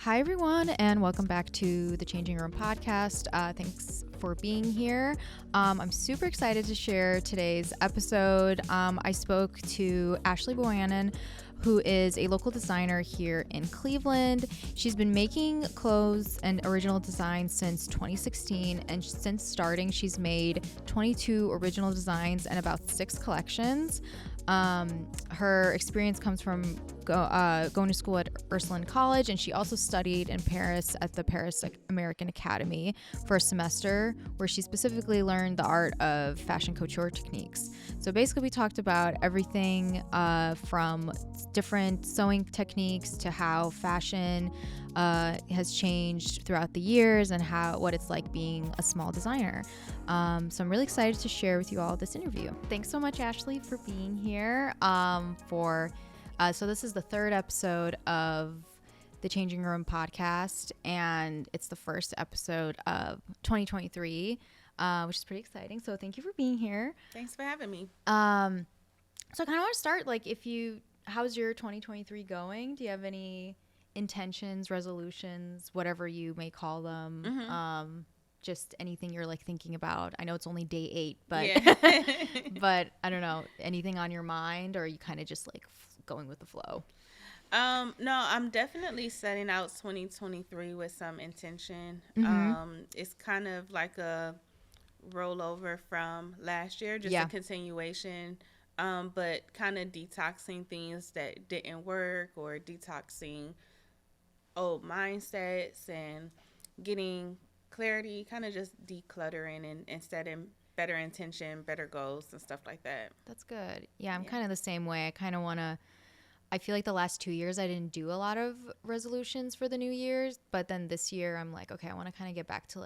Hi, everyone, and welcome back to the Changing Room podcast. Thanks for being here. I'm super excited to share today's episode. I spoke to Ashley Bohanon, who is a local designer here in Cleveland. She's been making clothes and original designs since 2016, and since starting, she's made 22 original designs and about 6 collections. Her experience comes from going to school at Ursuline College, and she also studied in Paris at the Paris American Academy for a semester, where she specifically learned the art of fashion couture techniques. So basically, we talked about everything from different sewing techniques to how fashion has changed throughout the years and what it's like being a small designer. So I'm really excited to share with you all this interview. Thanks so much, Ashley, for being here. So this is the 3rd episode of the Changing Room podcast, and it's the first episode of 2023, which is pretty exciting. So thank you for being here. Thanks for having me. So I kind of want to start, how's your 2023 going? Do you have any intentions, resolutions, whatever you may call them? Mm-hmm. Just anything you're thinking about? I know it's only day 8, but yeah. but I don't know, anything on your mind, or are you kind of just going with the flow? No, I'm definitely setting out 2023 with some intention. Mm-hmm. It's kind of like a rollover from last year, just a continuation, but kind of detoxing things that didn't work, or detoxing old mindsets and getting clarity, kind of just decluttering and setting better intention, better goals and stuff like that. That's good. Yeah, I'm kind of the same way. I kind of want to, I feel like the last 2 years I didn't do a lot of resolutions for the new year's, but then this year I'm like, okay, I want to kind of get back to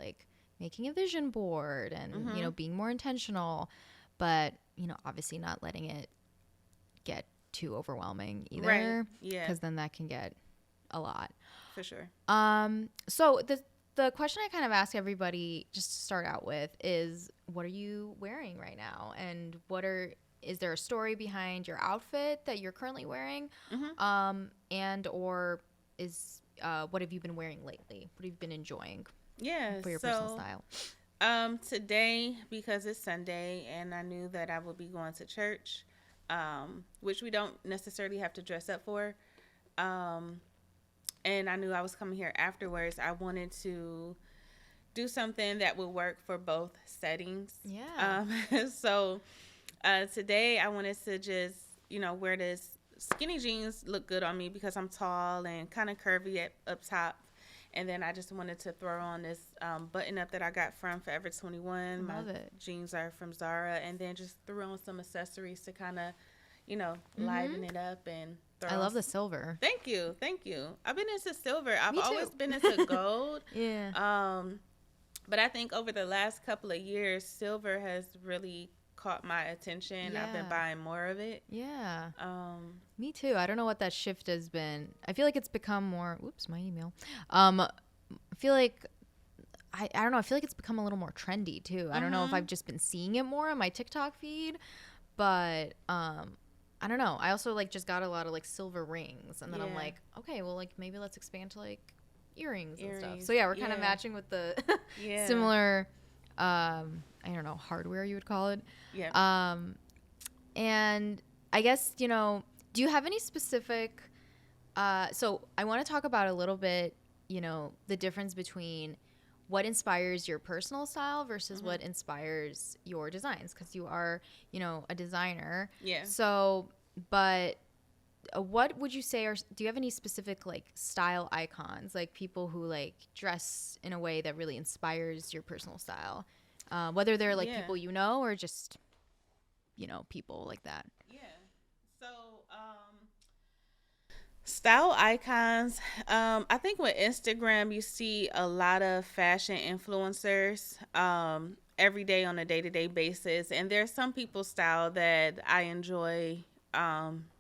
making a vision board and, being more intentional, but, obviously not letting it get too overwhelming either. Right. Yeah. Because then that can get a lot. For sure. So the question I kind of ask everybody just to start out with is, what are you wearing right now? And is there a story behind your outfit that you're currently wearing? Mm-hmm. And or what have you been wearing lately? What have you been enjoying? Yeah. For your personal style. Today, because it's Sunday and I knew that I would be going to church, which we don't necessarily have to dress up for. And I knew I was coming here afterwards. I wanted to do something that would work for both settings. Yeah. So today I wanted to just, wear this skinny jeans look good on me because I'm tall and kind of curvy up top. And then I just wanted to throw on this button up that I got from Forever 21. Love My it. jeans are from Zara. And then just threw on some accessories to kind of, liven it up and I love the silver. Thank you. I've been into silver. I've Me too. always been into gold. Yeah. But I think over the last couple of years, silver has really caught my attention. Yeah. I've been buying more of it. Yeah. Me too. I don't know what that shift has been. I feel like it's become more. Oops, my email. I feel like I don't know. I feel like it's become a little more trendy too. I don't know if I've just been seeing it more on my TikTok feed, but I don't know. I also just got a lot of silver rings, and then I'm like, okay, well maybe let's expand to earrings and stuff. So yeah, we're kind of matching with the similar I don't know, hardware you would call it. Yeah. And I guess, do you have any specific so I want to talk about a little bit, the difference between what inspires your personal style versus what inspires your designs, because you are, a designer. Yeah. So, but what would you say do you have any specific style icons, people who dress in a way that really inspires your personal style, whether they're people or just people like that? Yeah. So style icons, I think with Instagram you see a lot of fashion influencers every day on a day-to-day basis, and there's some people's style that I enjoy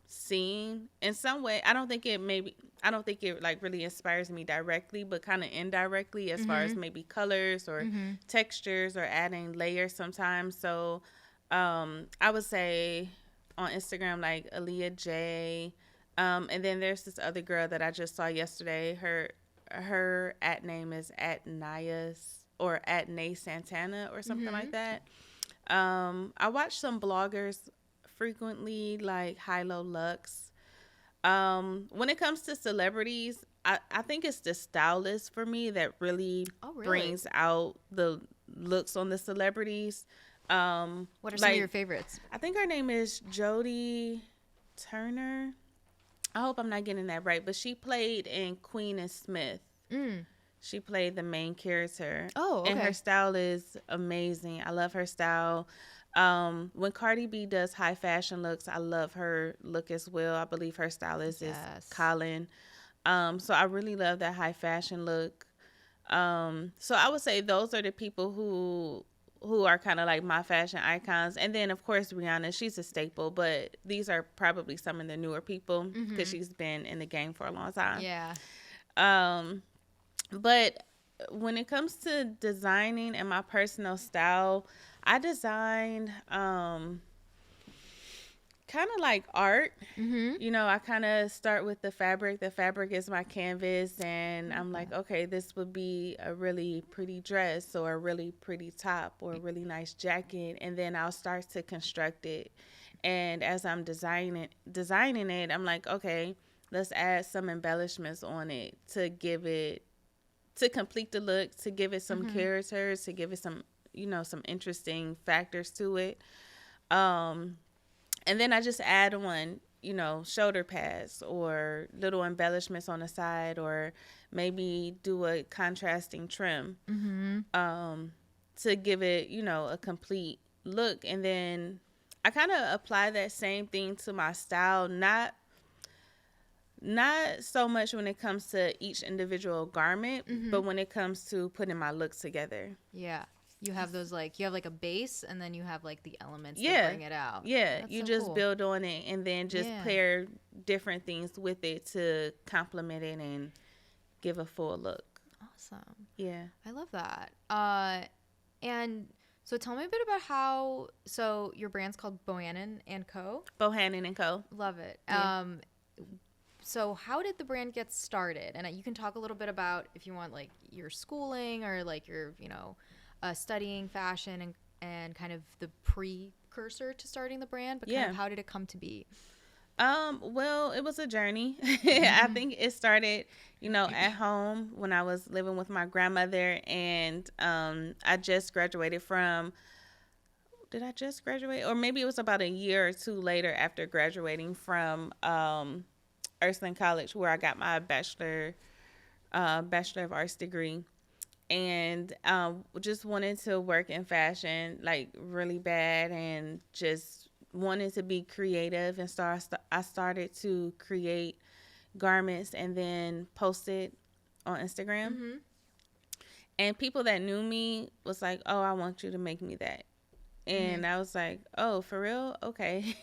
seeing in some way. I don't think it really inspires me directly, but kind of indirectly as far as maybe colors or textures or adding layers sometimes. So I would say on Instagram Aaliyah J, and then there's this other girl that I just saw yesterday. Her her at name is at Nayas or at Nay Santana or something like that. I watch some bloggers frequently, like High Low Lux. When it comes to celebrities, I think it's the stylist for me that really, brings out the looks on the celebrities. What are some of your favorites? I think her name is Jodie Turner. I hope I'm not getting that right, but she played in Queen and Smith. She played the main character. Oh, okay. And her style is amazing. I love her style. When Cardi B does high fashion looks, I love her look as well. I believe her stylist is Colin. So I really love that high fashion look. So I would say those are the people who are kind of like my fashion icons. And then, of course, Rihanna, she's a staple. But these are probably some of the newer people because she's been in the game for a long time. Yeah. But when it comes to designing and my personal style, I designed kind of like art. You know, I kind of start with the fabric. The fabric is my canvas, and I'm like, okay, this would be a really pretty dress or a really pretty top or a really nice jacket, and then I'll start to construct it. And as I'm designing it, I'm like, okay, let's add some embellishments on it to complete the look, to give it some characters, to give it some, some interesting factors to it. And then I just add on, shoulder pads or little embellishments on the side, or maybe do a contrasting trim to give it, a complete look. And then I kind of apply that same thing to my style, not so much when it comes to each individual garment, but when it comes to putting my looks together. Yeah. You have those you have a base, and then you have the elements to bring it out. Yeah. That's you just cool. Build on it, and then just pair different things with it to complement it and give a full look. Awesome. Yeah. I love that. And so tell me a bit about so your brand's called Bohannon and Co. Bohannon and Co. Love it. Yeah. So how did the brand get started? And you can talk a little bit about, if you want, your schooling or your, studying fashion and kind of the precursor to starting the brand, but kind of how did it come to be? Well, it was a journey. I think it started, at home when I was living with my grandmother, and I just graduated from, did I just graduate? Or maybe it was about a year or two later after graduating from Ursuline College, where I got my Bachelor of Arts degree. And just wanted to work in fashion really bad, and just wanted to be creative. And so I started to create garments and then post it on Instagram. And people that knew me was like, oh, I want you to make me that. And I was like, oh, for real? Okay.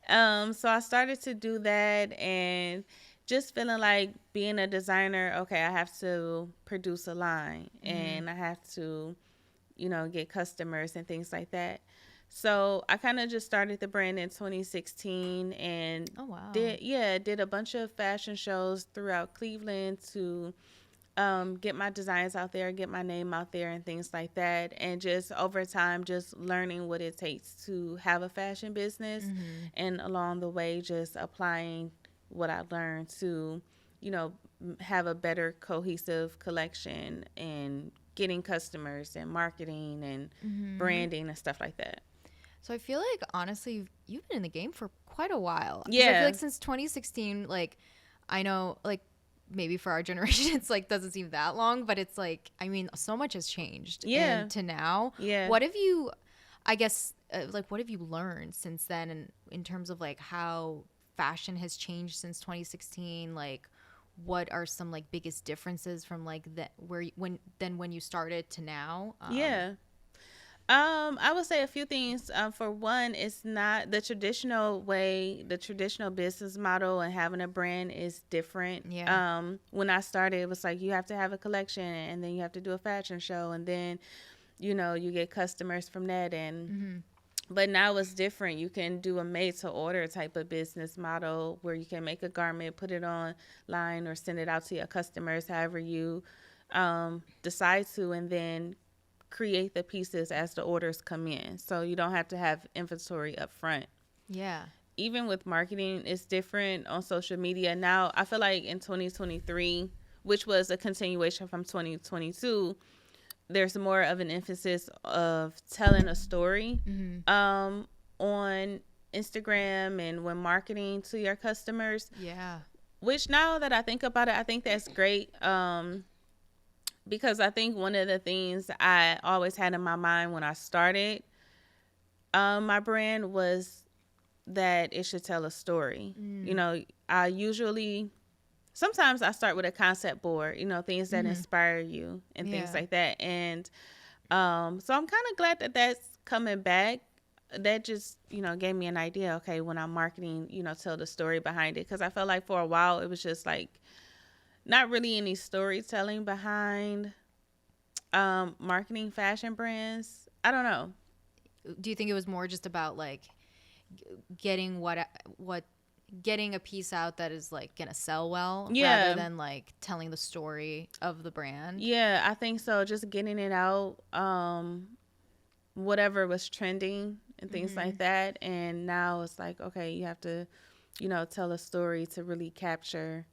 So I started to do that, and just feeling like being a designer, okay, I have to produce a line, and I have to, get customers and things like that. So I kind of just started the brand in 2016, and did a bunch of fashion shows throughout Cleveland to get my designs out there, get my name out there, and things like that. And just over time, just learning what it takes to have a fashion business, and along the way, just applying what I learned to, have a better cohesive collection and getting customers and marketing and branding and stuff like that. So I feel like, honestly, you've been in the game for quite a while. Yeah. I feel like since 2016, I know, maybe for our generation, it's doesn't seem that long, but it's so much has changed. Yeah. And to now. Yeah. What have you, I guess, what have you learned since then, and in terms of how fashion has changed since 2016? What are some biggest differences from when you started to now? I would say a few things. For one, it's not the traditional way, the traditional business model, and having a brand is different. Yeah. When I started, it was you have to have a collection, and then you have to do a fashion show, and then, you get customers from that. And But now it's different. You can do a made to order type of business model where you can make a garment, put it online, or send it out to your customers, however you decide to, and then create the pieces as the orders come in. So you don't have to have inventory up front. Yeah. Even with marketing, it's different on social media. Now, I feel like in 2023, which was a continuation from 2022, there's more of an emphasis of telling a story on Instagram and when marketing to your customers. Yeah. Which now that I think about it, I think that's great. Because I think one of the things I always had in my mind when I started my brand was that it should tell a story. You know, I usually sometimes I start with a concept board, you know, things that inspire you and things like that. And so I'm kind of glad that that's coming back. That just, you know, gave me an idea. Okay, when I'm marketing, you know, tell the story behind it. Because I felt like for a while it was just like not really any storytelling behind marketing fashion brands. I don't know. Do you think it was more just about like getting getting a piece out that is like gonna sell well, rather than like telling the story of the brand? Yeah, I think so. Just getting it out, whatever was trending and things like that. And now it's like, okay, you have to, you know, tell a story to really capture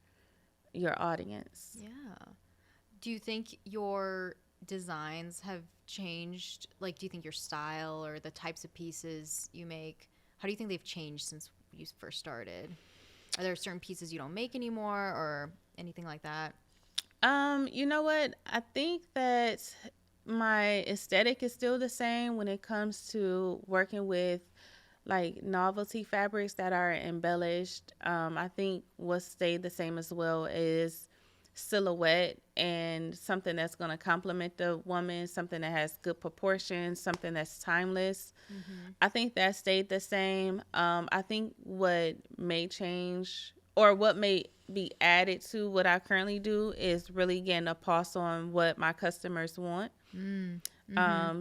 your audience. Yeah. Do you think your designs have changed? Like, do you think your style or the types of pieces you make, how do you think they've changed since you first started? Are there certain pieces you don't make anymore or anything like that? You know what? I think that my aesthetic is still the same when it comes to working with like novelty fabrics that are embellished. I think what stayed the same as well is silhouette and something that's going to complement the woman, something that has good proportions, something that's timeless. I think that stayed the same. I think what may change or what may be added to what I currently do is really getting a pulse on what my customers want.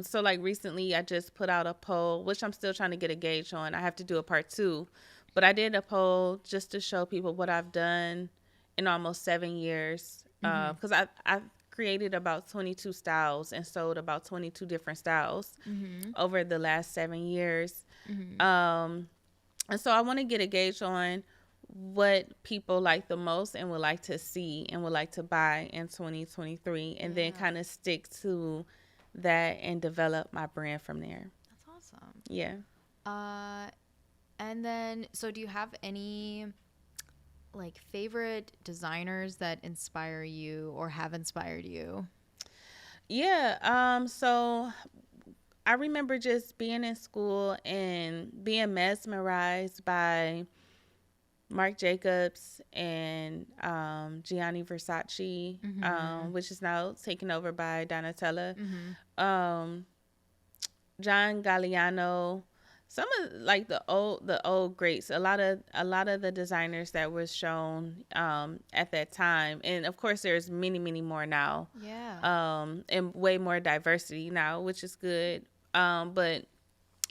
So like recently I just put out a poll, which I'm still trying to get a gauge on. I have to do a part 2, but I did a poll just to show people what I've done in almost 7 years. Because I've created about 22 styles and sold about 22 different styles over the last 7 years. And so I want to get a gauge on what people like the most and would like to see and would like to buy in 2023, and then kind of stick to that and develop my brand from there. That's awesome. Yeah. And then, so do you have any like favorite designers that inspire you or have inspired you? Yeah. So I remember just being in school and being mesmerized by Marc Jacobs and Gianni Versace, which is now taken over by Donatella. John Galliano, some of like the old greats. A lot of the designers that were shown at that time, and of course there's many more now. Yeah. And way more diversity now, which is good. But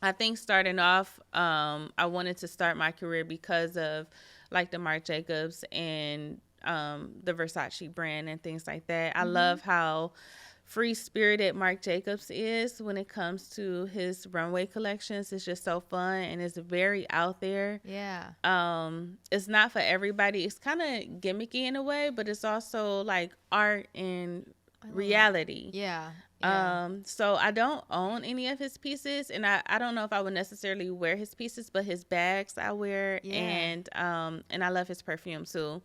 I think starting off, I wanted to start my career because of like the Marc Jacobs and the Versace brand and things like that. I love how free-spirited Marc Jacobs is when it comes to his runway collections. It's just so fun and it's very out there. Yeah. It's not for everybody. It's kind of gimmicky in a way, but it's also like art and reality. Yeah. So I don't own any of his pieces, and I don't know if I would necessarily wear his pieces, but his bags I wear, and I love his perfume too.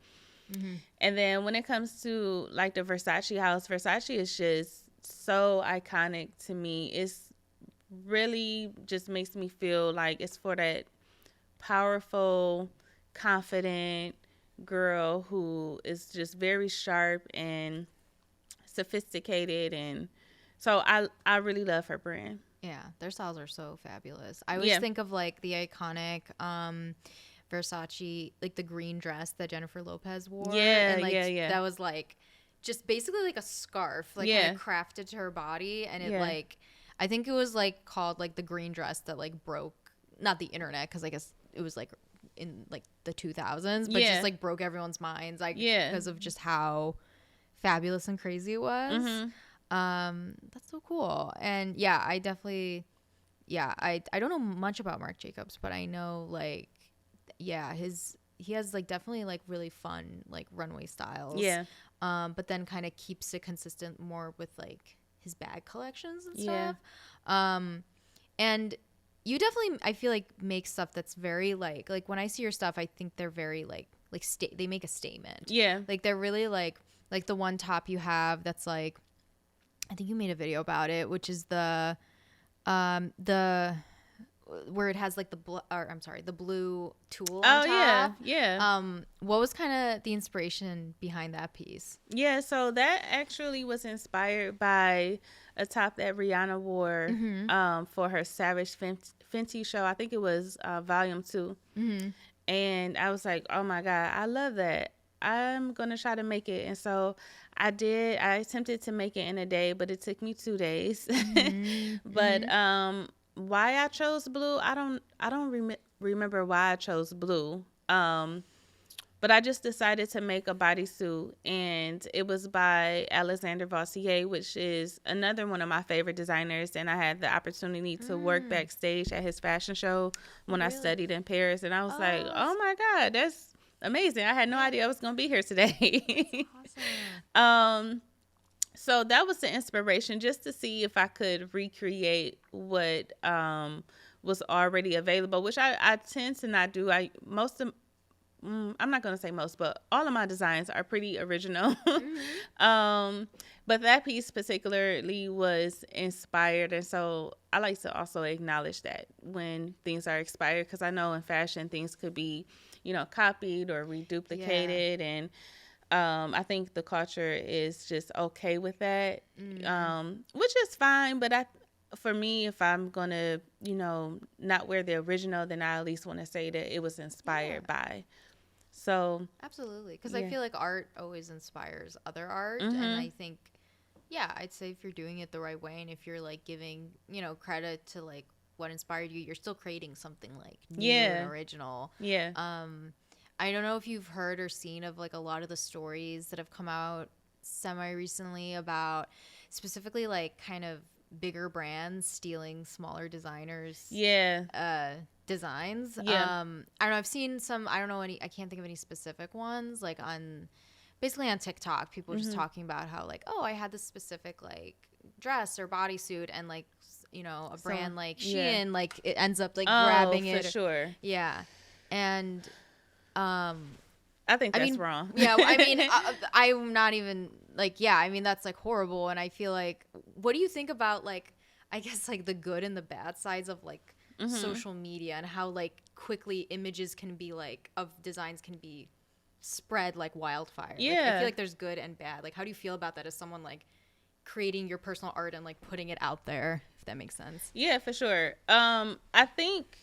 And then when it comes to like the Versace house, Versace is just so iconic to me. It's really just makes me feel like it's for that powerful, confident girl who is just very sharp and sophisticated, and so I really love her brand. Yeah, their styles are so fabulous. I always think of like the iconic Versace, like the green dress that Jennifer Lopez wore. And like that was like just basically like a scarf, like kind of crafted to her body, and it like I think it was like called like the green dress that like broke, not the internet, because I guess it was like in like the 2000s, but just like broke everyone's minds, like because of just how fabulous and crazy it was. That's so cool. And yeah, I definitely, I don't know much about Marc Jacobs, but I know like, yeah, he has like definitely like really fun like runway styles. But then kind of keeps it consistent more with like his bag collections and stuff. And you definitely, I feel like, make stuff that's very like when I see your stuff, I think they're very like they make a statement. Like they're really like the one top you have that's like, I think you made a video about it, which is the where it has like the blue tulle on top. What was kind of the inspiration behind that piece? So that actually was inspired by a top that Rihanna wore for her Savage Fenty show. I think it was volume 2. And I was like, oh my God, I love that. I'm going to try to make it. And so I did. I attempted to make it in a day, but it took me 2 days. But why I chose blue, I don't remember why I chose blue. But I just decided to make a bodysuit, and it was by Alexander Vautier, which is another one of my favorite designers. And I had the opportunity to work backstage at his fashion show when I studied in Paris. And I was like, oh my God, that's amazing. I had no idea I was going to be here today. Awesome. So that was the inspiration, just to see if I could recreate what was already available, which I tend to not do. I'm not going to say most, but all of my designs are pretty original. But that piece particularly was inspired. And so I like to also acknowledge that when things are inspired, because I know in fashion things could be, copied or reduplicated. And I think the culture is just okay with that, which is fine. But for me, if I'm going to, not wear the original, then I at least want to say that it was inspired by. So absolutely, because I feel like art always inspires other art, and I think, I'd say if you're doing it the right way, and if you're like giving credit to like what inspired you, you're still creating something like new and original. I don't know if you've heard or seen of like a lot of the stories that have come out semi recently about specifically like kind of bigger brands stealing smaller designers designs. I don't know, I've seen some, I can't think of any specific ones, like basically on TikTok, people just talking about how like, oh, I had this specific like dress or bodysuit, and like a brand like Shein like it ends up like grabbing it for sure. And I think that's wrong. I'm not even like, that's like horrible. And I feel like, what do you think about like, I guess like the good and the bad sides of like social media, and how like quickly images can be like of designs can be spread like wildfire? Like, I feel like there's good and bad. Like, how do you feel about that as someone like creating your personal art and like putting it out there, if that makes sense? Yeah, for sure. I think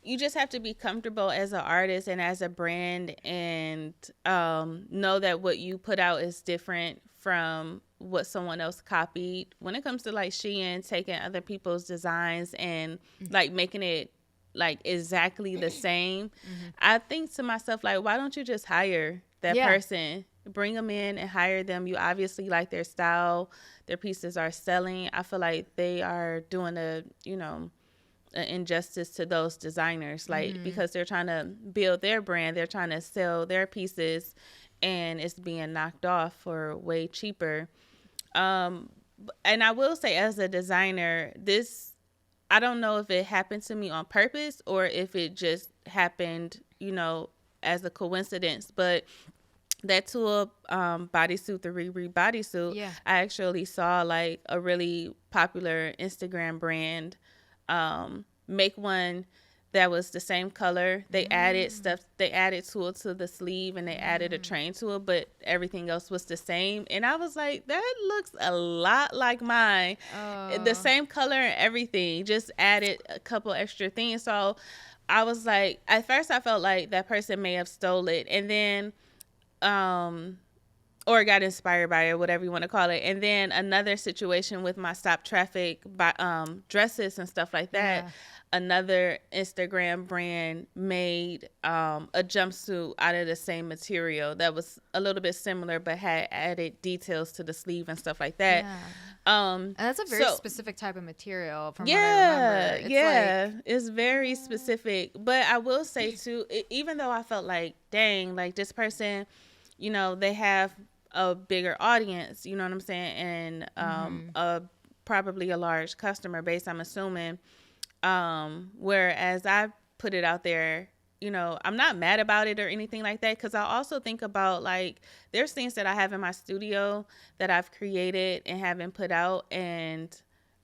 you just have to be comfortable as an artist and as a brand, and know that what you put out is different from what someone else copied. When it comes to like Shein taking other people's designs and like making it like exactly the same, I think to myself, like, why don't you just hire that person? Bring them in and hire them. You obviously like their style. Their pieces are selling. I feel like they are doing an injustice to those designers, like, because they're trying to build their brand, they're trying to sell their pieces, and it's being knocked off for way cheaper. And I will say, as a designer, I don't know if it happened to me on purpose or if it just happened, as a coincidence, but that tulle bodysuit, the Riri bodysuit, I actually saw like a really popular Instagram brand make one that was the same color. They added stuff. They added tulle to the sleeve, and they added a train tulle, but everything else was the same. And I was like, that looks a lot like mine. The same color and everything, just added a couple extra things. So I was like, at first I felt like that person may have stole it, and then or got inspired by it, whatever you want to call it. And then another situation with my stop traffic by dresses and stuff like that. Yeah. Another Instagram brand made a jumpsuit out of the same material that was a little bit similar, but had added details to the sleeve and stuff like that. Yeah. And that's a very specific type of material from what I remember. It's very specific. But I will say too, even though I felt like, dang, like this person, you know, they have a bigger audience, you know what I'm saying, and probably a large customer base, I'm assuming. Whereas I put it out there, you know, I'm not mad about it or anything like that, because I also think about, like, there's things that I have in my studio that I've created and haven't put out, and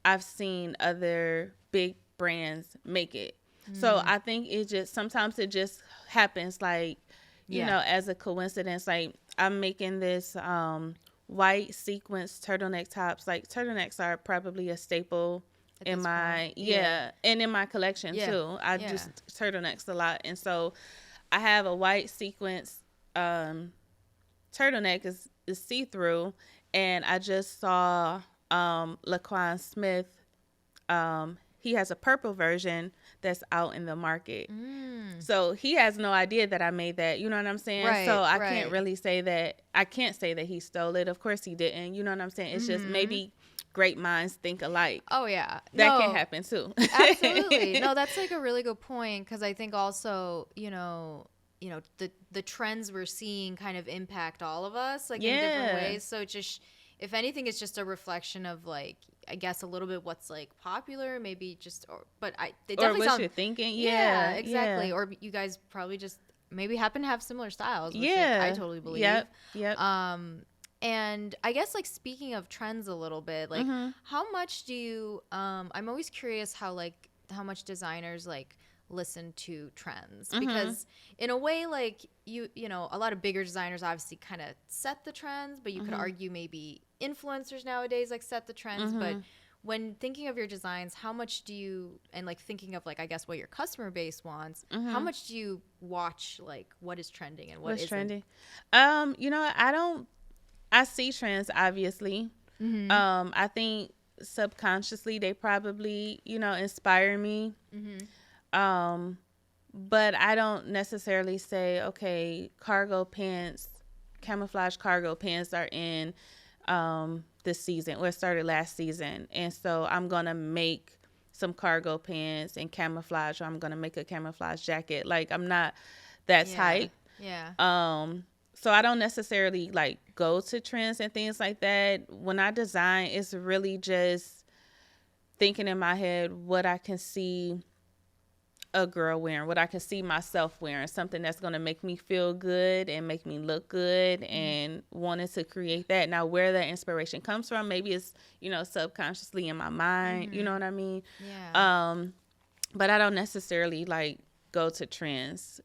I've seen other big brands make it. So I think sometimes it just happens, like, you know, as a coincidence. Like, I'm making this white sequence turtleneck tops. Like, turtlenecks are probably a staple in my and in my collection too. I just turtlenecks a lot, and so I have a white sequence turtleneck is see-through, and I just saw Laquan Smith. He has a purple version that's out in the market. So he has no idea that I made that. You know what I'm saying? Right, so I can't really say that. I can't say that he stole it. Of course he didn't. You know what I'm saying? It's just maybe great minds think alike. Oh, yeah. That can happen too. Absolutely. No, that's like a really good point, because I think also, you know, the trends we're seeing kind of impact all of us, like, in different ways. So just, if anything, it's just a reflection of, like, I guess a little bit what's like popular, maybe just, they definitely or what you're thinking. Yeah, exactly. Or you guys probably just maybe happen to have similar styles, which I totally believe. Yep. And I guess, like, speaking of trends a little bit, like, how much do you, I'm always curious how much designers, like, listen to trends, because in a way, like, you know, a lot of bigger designers obviously kind of set the trends, but you could argue maybe influencers nowadays, like, set the trends. But when thinking of your designs, how much do you, and, like, thinking of, like, I guess what your customer base wants, how much do you watch, like, what is trending and what's trending? You know, I see trends, obviously. I think subconsciously they probably, you know, inspire me. But I don't necessarily say, okay, camouflage cargo pants are in this season, or started last season, and so I'm gonna make some cargo pants and camouflage, or I'm gonna make a camouflage jacket. Like, I'm not that type. So I don't necessarily, like, go to trends and things like that. When I design, it's really just thinking in my head what I can see a girl wearing, what I can see myself wearing, something that's going to make me feel good and make me look good, and wanting to create that. Now, where that inspiration comes from, maybe it's, you know, subconsciously in my mind, you know what I mean? But I don't necessarily, like, go to trends.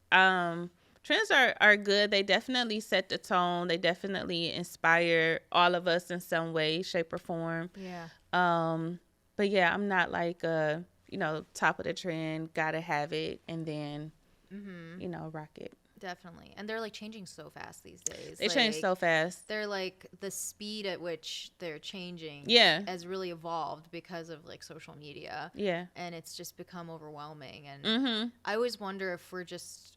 Trends are good. They definitely set the tone. They definitely inspire all of us in some way, shape, or form. But yeah, I'm not like you know, top of the trend, gotta have it, and then you know, rock it. Definitely. And they're, like, changing so fast these days. They change so fast. They're, like, the speed at which they're changing has really evolved because of, like, social media. And it's just become overwhelming. And I always wonder if we're just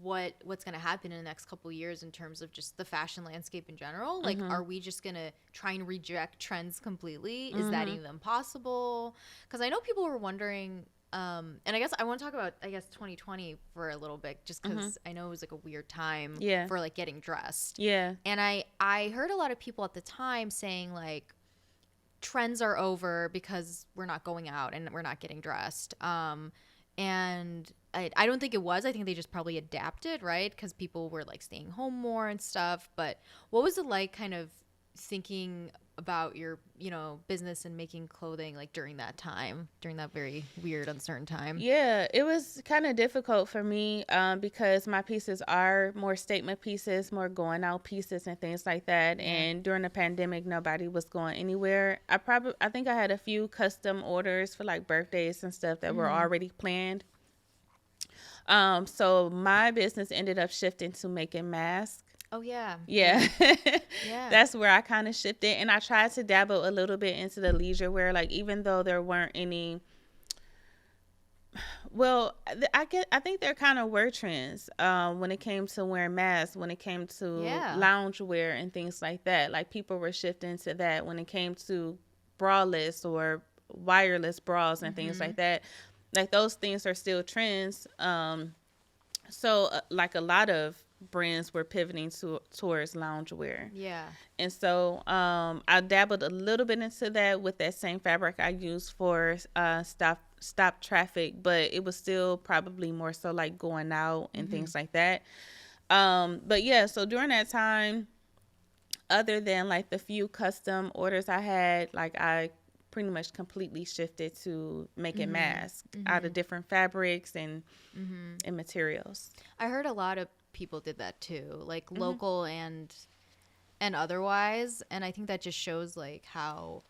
what's going to happen in the next couple of years in terms of just the fashion landscape in general. Like, are we just going to try and reject trends completely? Is that even possible? Because I know people were wondering, and I guess I want to talk about, 2020 for a little bit, just because I know it was, like, a weird time for, like, getting dressed. And I heard a lot of people at the time saying, like, trends are over because we're not going out and we're not getting dressed. And I don't think it was. I think they just probably adapted, right? Because people were, like, staying home more and stuff. But what was it like, kind of thinking about your, you know, business and making clothing, like, during that time, during that very weird, uncertain time? Yeah, it was kind of difficult for me because my pieces are more statement pieces, more going out pieces and things like that. And during the pandemic, nobody was going anywhere. I think I had a few custom orders for, like, birthdays and stuff that were already planned. So my business ended up shifting to making masks. Oh yeah. Yeah. Yeah. That's where I kind of shifted. And I tried to dabble a little bit into the leisure wear, like even though there weren't any, well, I think there kind of were trends when it came to wearing masks, when it came to Yeah. lounge wear and things like that. Like people were shifting to that when it came to braless or wireless bras and things like that. Like those things are still trends. So like a lot of brands were pivoting towards loungewear. Yeah. And so I dabbled a little bit into that with that same fabric I used for stop traffic, but it was still probably more so like going out and things like that. But yeah, so during that time, other than like the few custom orders I had, like I pretty much completely shifted to making masks out of different fabrics and materials. I heard a lot of people did that too, like local and otherwise, and I think that just shows like how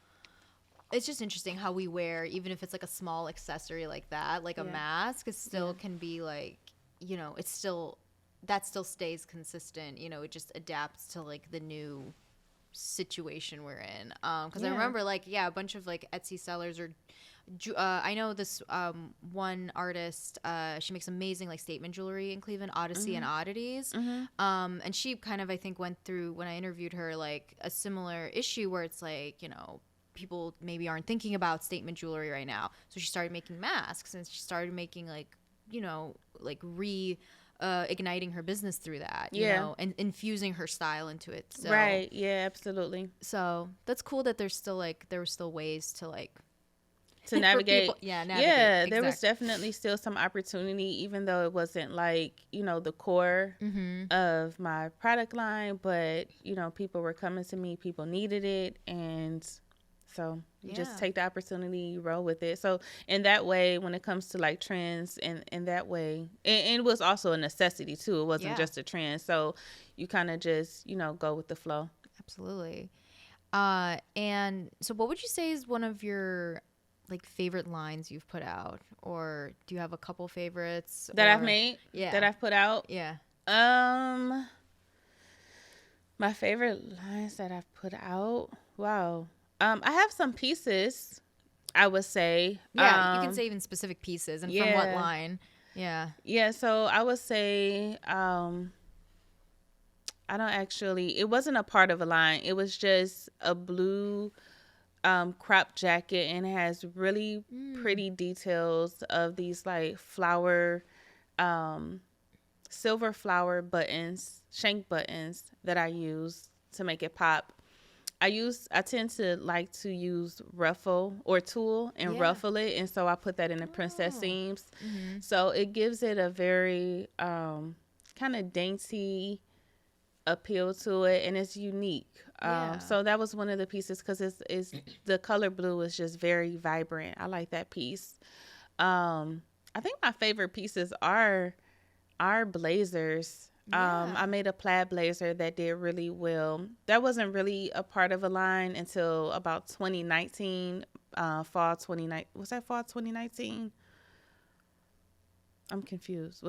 it's just interesting how we wear, even if it's like a small accessory like that, like a mask, it still can be like, you know, it's still, that still stays consistent, you know, it just adapts to like the new situation we're in. Because I remember like, yeah, a bunch of like Etsy sellers or I know this one artist, she makes amazing like statement jewelry in Cleveland, Odyssey and Oddities. And she kind of, I think, went through, when I interviewed her, like a similar issue where it's like, you know, people maybe aren't thinking about statement jewelry right now. So she started making masks and she started making like, you know, like igniting her business through that, you know, and infusing her style into it. So, Right. Yeah, absolutely. So that's cool that there's still like, there were still ways to like, to navigate. Navigate, yeah, there was definitely still some opportunity, even though it wasn't like, you know, the core of my product line, but you know, people were coming to me, people needed it, and so you just take the opportunity, you roll with it. So in that way, when it comes to like trends, and in that way, and it was also a necessity too, it wasn't just a trend, so you kind of just, you know, go with the flow. Absolutely. And so what would you say is one of your like favorite lines you've put out, or do you have a couple favorites that I've made? That I've put out? Yeah. My favorite lines that I've put out. Wow. I have some pieces, I would say. Yeah, you can say even specific pieces and from what line. Yeah. Yeah, so I would say I don't actually, it wasn't a part of a line. It was just a blue crop jacket, and it has really pretty details of these like flower, silver flower buttons, shank buttons that I use to make it pop. I tend to like to use ruffle or tulle and ruffle it, and so I put that in the princess seams. So it gives it a very kind of dainty appeal to it, and it's unique. So that was one of the pieces, because it's the color blue is just very vibrant. I like that piece. I think my favorite pieces are blazers. I made a plaid blazer that did really well. That wasn't really a part of a line until about 2019, fall 2019. Was that fall 2019? I'm confused.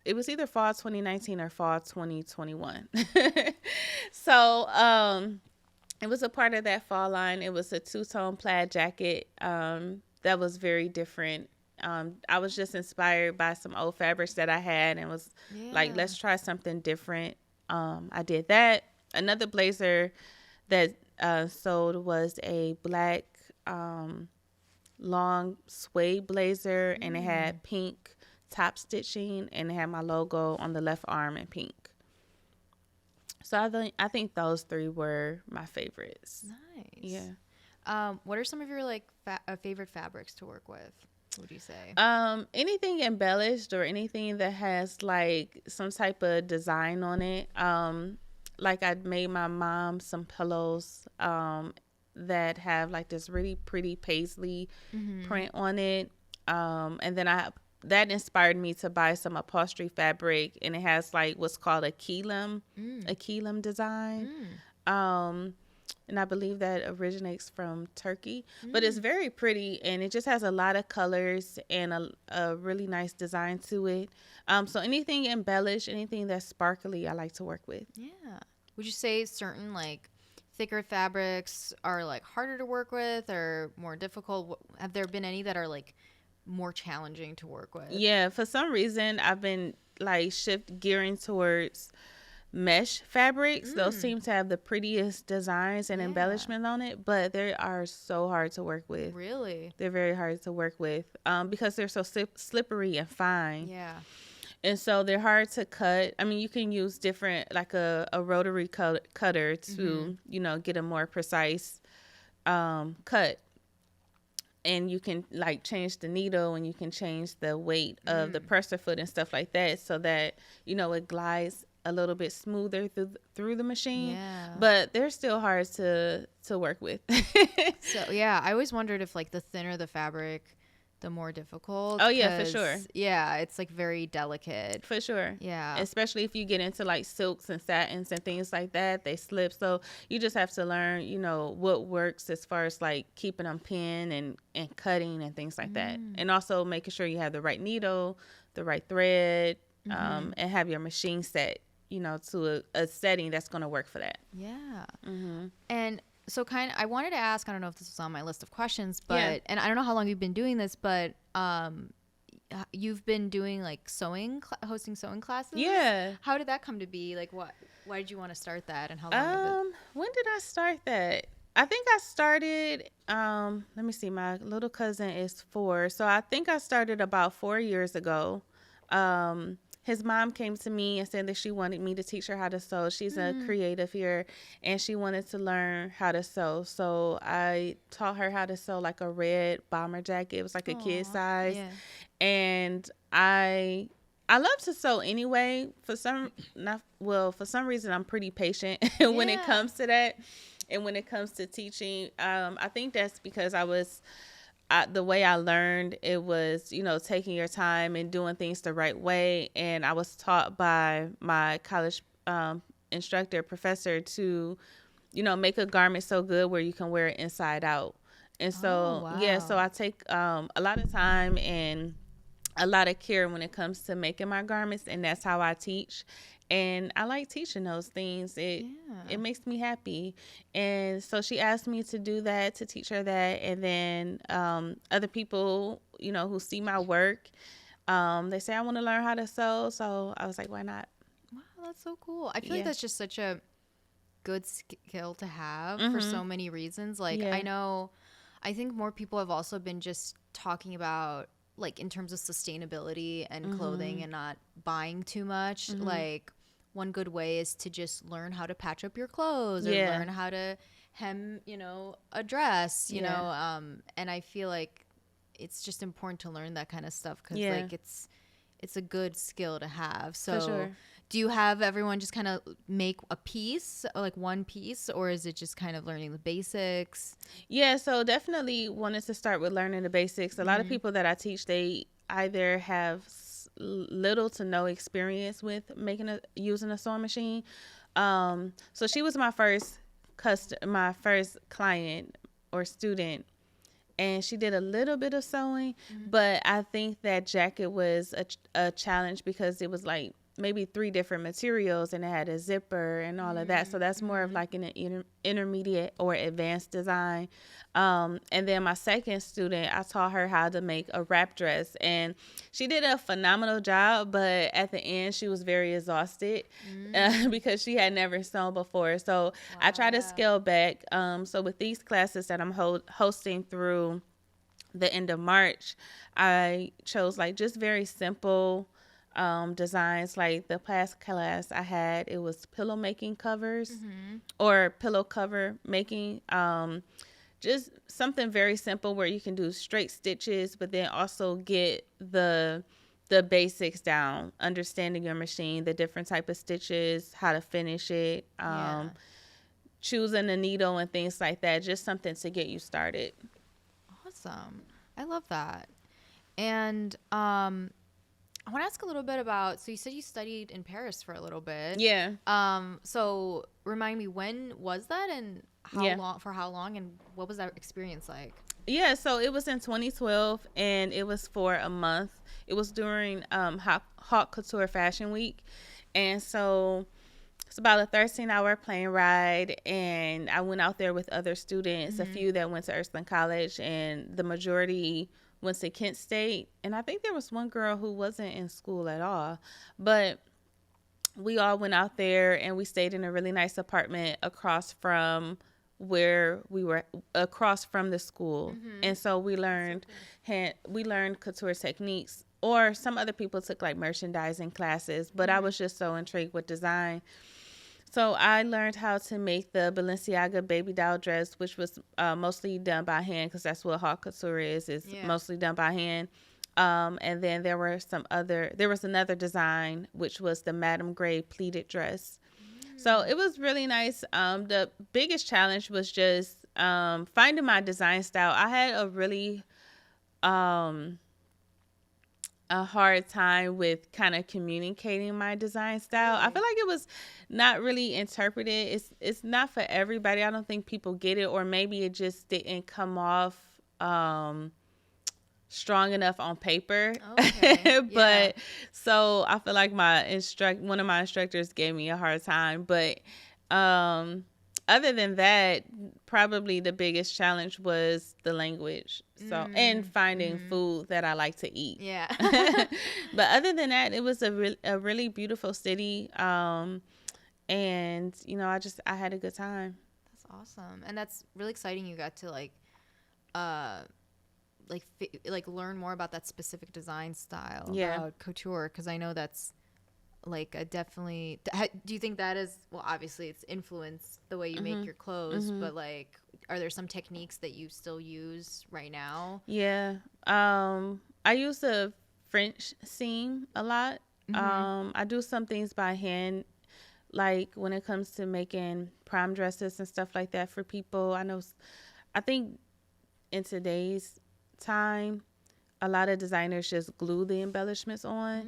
It was either fall 2019 or fall 2021. So, it was a part of that fall line. It was a two-tone plaid jacket, that was very different. I was just inspired by some old fabrics that I had, and was like, let's try something different. I did that. Another blazer that sold was a black long suede blazer, and it had pink top stitching, and it had my logo on the left arm in pink. So I think those three were my favorites. Nice. Yeah. What are some of your like favorite fabrics to work with? Would you say? Anything embellished, or anything that has like some type of design on it. Like I made my mom some pillows that have like this really pretty paisley print on it. And then that inspired me to buy some upholstery fabric, and it has like what's called a keelum design. and I believe that originates from Turkey. But it's very pretty, and it just has a lot of colors and a really nice design to it. So anything embellished, anything that's sparkly, I like to work with. Yeah. Would you say certain like thicker fabrics are like harder to work with or more difficult? Have there been any that are like more challenging to work with? Yeah, for some reason I've been like gearing towards mesh fabrics. Those seem to have the prettiest designs and embellishment on it, but they are so hard to work with. Really? They're very hard to work with because they're so slippery and fine. Yeah. And so they're hard to cut. I mean, you can use different, like a rotary cutter to, get a more precise cut. And you can like change the needle, and you can change the weight of the presser foot and stuff like that, so that it glides a little bit smoother through the machine. Yeah. But they're still hard to work with. So yeah, I always wondered if like the thinner the fabric, the more difficult. Oh yeah, for sure. Yeah, it's like very delicate. For sure. Yeah. Especially if you get into like silks and satins and things like that, they slip. So you just have to learn, what works as far as like keeping them pinned and cutting and things like that. And also making sure you have the right needle, the right thread, and have your machine set, to a setting that's going to work for that. Yeah. And so I wanted to ask, I don't know if this was on my list of questions, but, and I don't know how long you've been doing this, but you've been doing like hosting sewing classes. Yeah. How did that come to be? Like why did you want to start that, and how long when did I start that? I think I started, let me see, my little cousin is 4. So I think I started about 4 years ago. His mom came to me and said that she wanted me to teach her how to sew. She's a creative here, and she wanted to learn how to sew. So I taught her how to sew like a red bomber jacket. It was like a kid size. Yeah. And I love to sew anyway. For some reason, I'm pretty patient when it comes to that. And when it comes to teaching, I think that's because the way I learned, it was, taking your time and doing things the right way. And I was taught by my college professor to, make a garment so good where you can wear it inside out. And so, so I take a lot of time and a lot of care when it comes to making my garments. And that's how I teach. And I like teaching those things. It makes me happy. And so she asked me to do that, to teach her that. And then other people, who see my work, they say, I want to learn how to sew. So I was like, why not? Wow, that's so cool. I feel like that's just such a good skill to have for so many reasons. Like, I think more people have also been just talking about, like, in terms of sustainability and clothing and not buying too much. Like, one good way is to just learn how to patch up your clothes or learn how to hem, a dress, you know. And I feel like it's just important to learn that kind of stuff because, like, it's a good skill to have. So for sure. Do you have everyone just kind of make a piece, like one piece, or is it just kind of learning the basics? Yeah, so definitely wanted to start with learning the basics. A lot of people that I teach, they either have little to no experience with using a sewing machine. So she was my first client or student, and she did a little bit of sewing, but I think that jacket was a challenge because it was like maybe 3 different materials and it had a zipper and all of that. So that's more of like an intermediate or advanced design. And then my second student, I taught her how to make a wrap dress, and she did a phenomenal job. But at the end, she was very exhausted because she had never sewn before. So I try to scale back. So with these classes that I'm hosting through the end of March, I chose like just very simple designs. Like the past class I had, it was pillow making covers or pillow cover making, just something very simple where you can do straight stitches, but then also get the basics down, understanding your machine, the different type of stitches, how to finish it, choosing a needle and things like that. Just something to get you started. Awesome. I love that. And I want to ask a little bit about, so you said you studied in Paris for a little bit. Yeah. So remind me, when was that? And Yeah. how long, and what was that experience like? Yeah, so it was in 2012, and it was for a month. It was during Hot Couture Fashion Week, and so it's about a 13-hour plane ride, and I went out there with other students, a few that went to Ursuline College, and the majority went to Kent State. And I think there was one girl who wasn't in school at all, but we all went out there and we stayed in a really nice apartment across from where we were, across from the school. And so we learned couture techniques, or some other people took like merchandising classes, but I was just so intrigued with design. So I learned how to make the Balenciaga baby doll dress, which was mostly done by hand, because that's what haute couture is mostly done by hand. And then there was another design, which was the Madame Gray pleated dress. So it was really nice. The biggest challenge was just finding my design style. I had a really a hard time with kind of communicating my design style. I feel like it was not really interpreted. It's not for everybody. I don't think people get it, or maybe it just didn't come off strong enough on paper. Okay. But so I feel like one of my instructors gave me a hard time, but other than that, probably the biggest challenge was the language. So and finding food that I like to eat. Yeah. But other than that, it was a really beautiful city. And I had a good time. That's awesome. And that's really exciting. You got to learn more about that specific design style. About couture, because I know that's like a definitely. Do you think that is, well, obviously it's influenced the way you make your clothes, but like, are there some techniques that you still use right now? Yeah. I use the French seam a lot. I do some things by hand, like when it comes to making prom dresses and stuff like that for people. I think in today's time, a lot of designers just glue the embellishments on,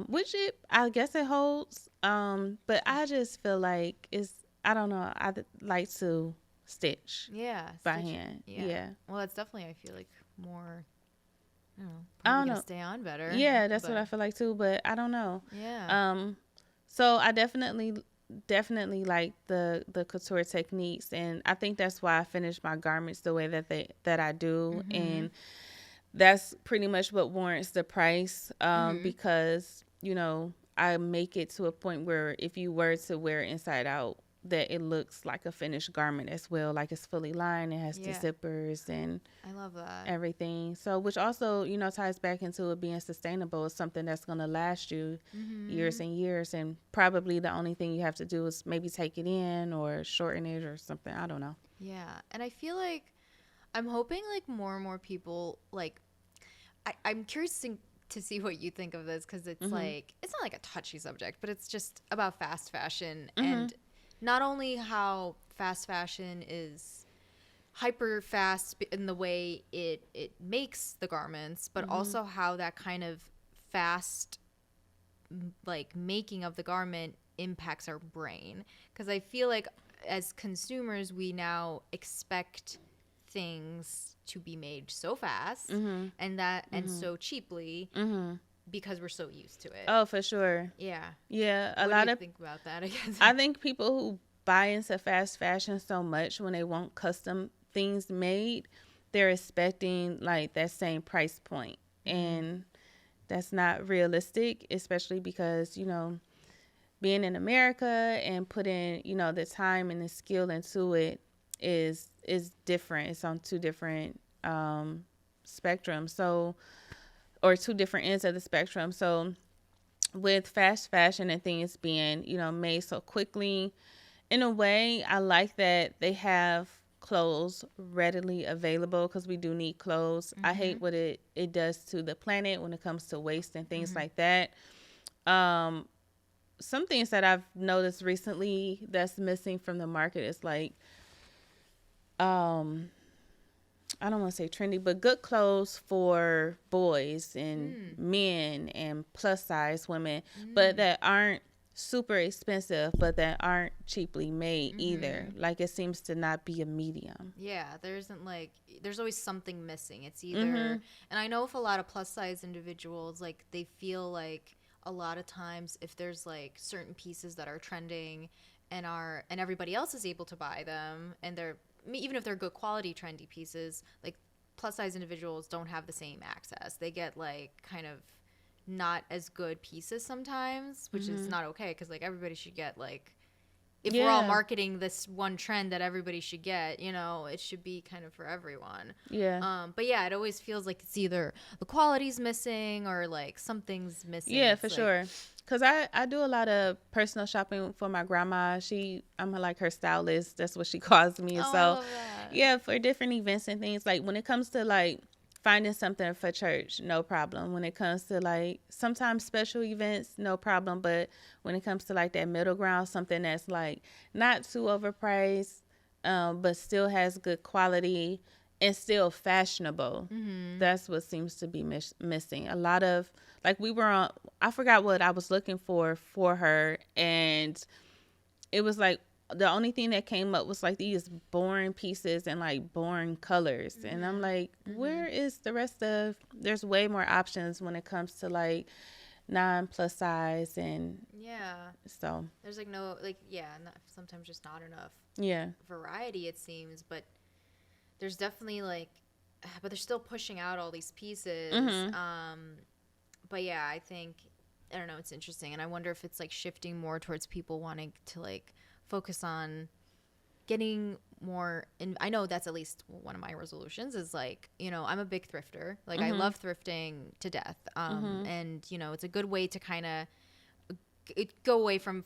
which I guess it holds. But I just feel like I don't know. I like to stitch. By hand. Yeah. Well, that's definitely, I feel like, more, probably gonna stay on better. Yeah, that's what I feel like too. But I don't know. Yeah. So I definitely like the couture techniques, and I think that's why I finish my garments the way that I do, and that's pretty much what warrants the price, because I make it to a point where if you were to wear it inside out, that it looks like a finished garment as well, like it's fully lined, it has the zippers and I love that, everything. So which also ties back into it being sustainable. It's something that's going to last you years and years, and probably the only thing you have to do is maybe take it in or shorten it or something. I don't know. Yeah. And I feel like I'm hoping like more and more people, like, I'm curious to see what you think of this, because it's like, it's not like a touchy subject, but it's just about fast fashion, and not only how fast fashion is hyper fast in the way it makes the garments, but also how that kind of fast like making of the garment impacts our brain. Because I feel like as consumers, we now expect things to be made so fast and so cheaply because we're so used to it. Oh, for sure. Yeah. Yeah. What do you think about that, I guess? I think people who buy into fast fashion so much, when they want custom things made, they're expecting like that same price point. And that's not realistic, especially because, being in America and putting, the time and the skill into it is different. It's on two different spectrums. So, or two different ends of the spectrum. So with fast fashion and things being, made so quickly, in a way, I like that they have clothes readily available, because we do need clothes. I hate what it does to the planet when it comes to waste and things like that. Some things that I've noticed recently that's missing from the market is like, I don't want to say trendy, but good clothes for boys and men and plus size women, but that aren't super expensive, but that aren't cheaply made either. Like, it seems to not be a medium. Yeah, there isn't like, there's always something missing. It's either, and I know if a lot of plus size individuals, like, they feel like a lot of times if there's like certain pieces that are trending and everybody else is able to buy them, and they're, even if they're good quality trendy pieces, like plus size individuals don't have the same access. They get like kind of not as good pieces sometimes, which is not okay, because like everybody should get, like, if we're all marketing this one trend that everybody should get, you know, it should be kind of for everyone. But yeah, it always feels like it's either the quality's missing or like something's missing. Yeah, it's for like, sure. Because I do a lot of personal shopping for my grandma. I'm like her stylist. That's what she calls me. I So love that. yeah, for different events and things, like when it comes to like finding something for church, no problem. When it comes to like sometimes special events, no problem. But when it comes to like that middle ground, something that's like not too overpriced, but still has good quality and still fashionable. That's what seems to be missing. A lot of, like, we were on, I forgot what I was looking for her, and it was like the only thing that came up was like these boring pieces and like boring colors. And I'm like, where is the rest of, there's way more options when it comes to like non plus size. And so there's like no, like, sometimes just not enough variety, it seems. But there's definitely like, but they're still pushing out all these pieces. But yeah, I think, I don't know, it's interesting. And I wonder if it's like shifting more towards people wanting to like focus on getting more in. I know that's at least one of my resolutions is like, you know, I'm a big thrifter. Like I love thrifting to death. And you know, it's a good way to kind of go away from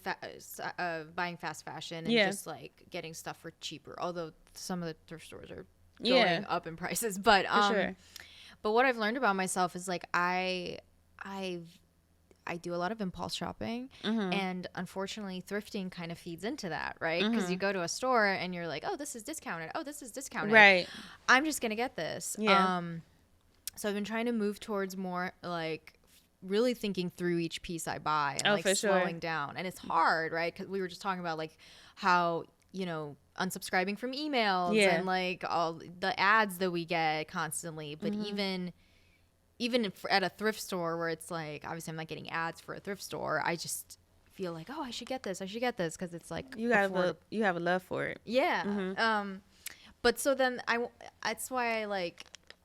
buying fast fashion and just like getting stuff for cheaper. Although some of the thrift stores are going up in prices, but but what I've learned about myself is like I do a lot of impulse shopping, and unfortunately thrifting kind of feeds into that, right? Because you go to a store and you're like, oh, this is discounted. Oh, this is discounted. Right. I'm just going to get this. So I've been trying to move towards more like really thinking through each piece I buy and like slowing down. And it's hard, right? Because we were just talking about like how, you know, unsubscribing from emails and like all the ads that we get constantly. But even at a thrift store where it's like, obviously I'm not getting ads for a thrift store, I just feel like, oh, I should get this because it's like you have a love for it. But so then that's why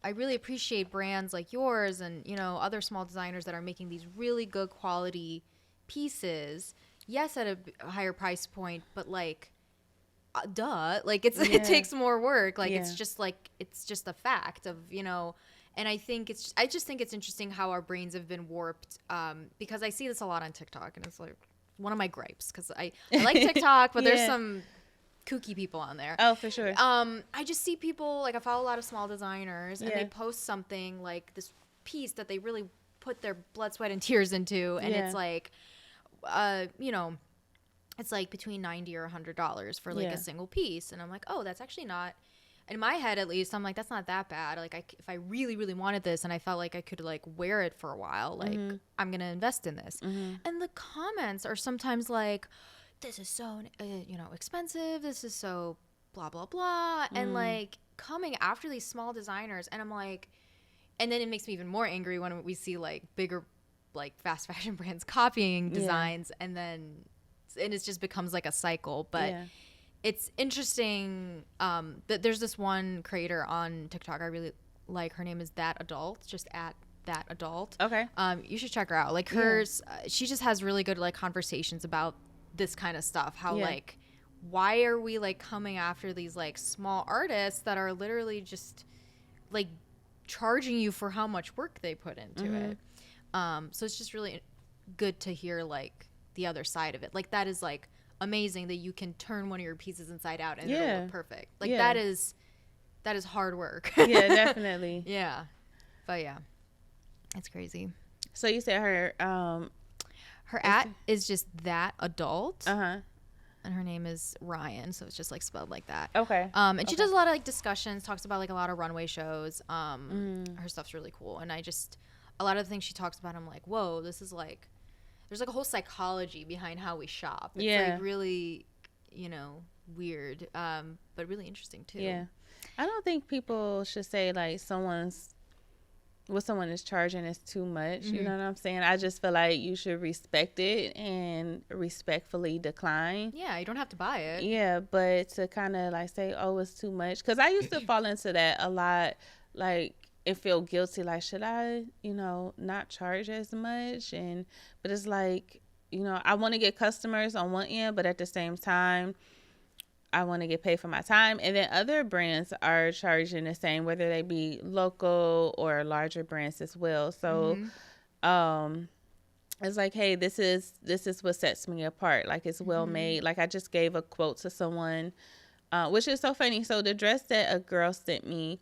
I really appreciate brands like yours and, you know, other small designers that are making these really good quality pieces, yes, at a higher price point, but like like it takes more work, like it's just a fact of, you know. And I just think it's interesting how our brains have been warped, because I see this a lot on TikTok, and it's like one of my gripes, because I like TikTok, but there's some kooky people on there. Oh, for sure. I just see people, like I follow a lot of small designers, and they post something like this piece that they really put their blood, sweat, and tears into, and it's like, you know, it's like between $90 or $100 for like a single piece, and I'm like, oh, that's actually not. In my head, at least, I'm like, that's not that bad. Like, if I really, really wanted this and I felt like I could, like, wear it for a while, like, I'm going to invest in this. And the comments are sometimes like, this is so, you know, expensive. This is so blah, blah, blah. And, like, coming after these small designers. And I'm like, and then it makes me even more angry when we see, like, bigger, like, fast fashion brands copying designs. And it just becomes, like, a cycle. But it's interesting that there's this one creator on TikTok I really like. Her name is That Adult, just at That Adult. Okay. You should check her out. Like hers, she just has really good like conversations about this kind of stuff. How like, why are we like coming after these like small artists that are literally just like charging you for how much work they put into it? So it's just really good to hear like the other side of it. Like that is like amazing that you can turn one of your pieces inside out and it'll look perfect. Like that is hard work. Yeah, definitely. Yeah. But yeah, it's crazy. So you said her at is just That Adult. And her name is Ryan, so it's just like spelled like that. Okay. And she does a lot of like discussions, talks about like a lot of runway shows. Her stuff's really cool, and a lot of the things she talks about, I'm like, whoa, this is like, there's like a whole psychology behind how we shop. It's Yeah. like really, weird, but really interesting too. Yeah. I don't think people should say like what someone is charging is too much. You know what I'm saying? I just feel like you should respect it and respectfully decline. Yeah, you don't have to buy it. Yeah, but to kind of like say, oh, it's too much. Because I used to fall into that a lot, like, and feel guilty. Like, should I, not charge as much? But it's like, I want to get customers on one end, but at the same time, I want to get paid for my time. And then other brands are charging the same, whether they be local or larger brands as well. So, it's like, hey, this is what sets me apart. Like, it's well made. Like, I just gave a quote to someone, which is so funny. So the dress that a girl sent me,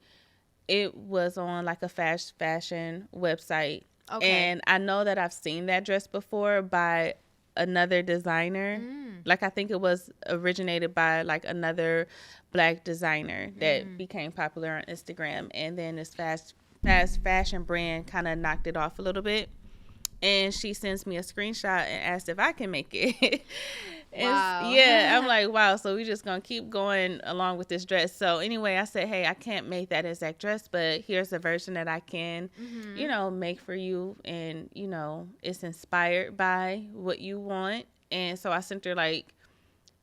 it was on like a fast fashion website. Okay. And I know that I've seen that dress before by another designer. Like, I think it was originated by like another Black designer that became popular on Instagram. And then this fast fashion brand kind of knocked it off a little bit. And she sends me a screenshot and asked if I can make it. Wow. Yeah, I'm like, wow. So we just gonna keep going along with this dress. So anyway, I said, hey, I can't make that exact dress, but here's a version that I can, make for you. And, it's inspired by what you want. And so I sent her like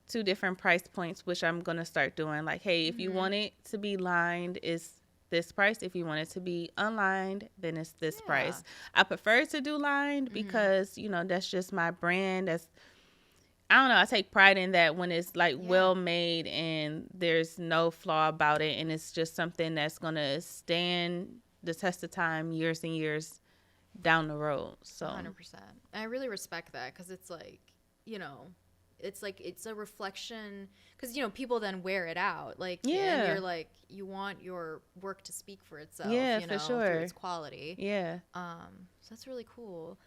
2 different price points, which I'm gonna start doing. Like, hey, if you want it to be lined, it's this price. If you want it to be unlined, then it's this price. I prefer to do lined because, that's just my brand. I don't know. I take pride in that when it's like well made and there's no flaw about it. And it's just something that's going to stand the test of time years and years down the road. So 100%. And I really respect that because it's like, it's a reflection because, people then wear it out. Like, and you're like, you want your work to speak for itself, for sure. through its quality. Yeah. So that's really cool.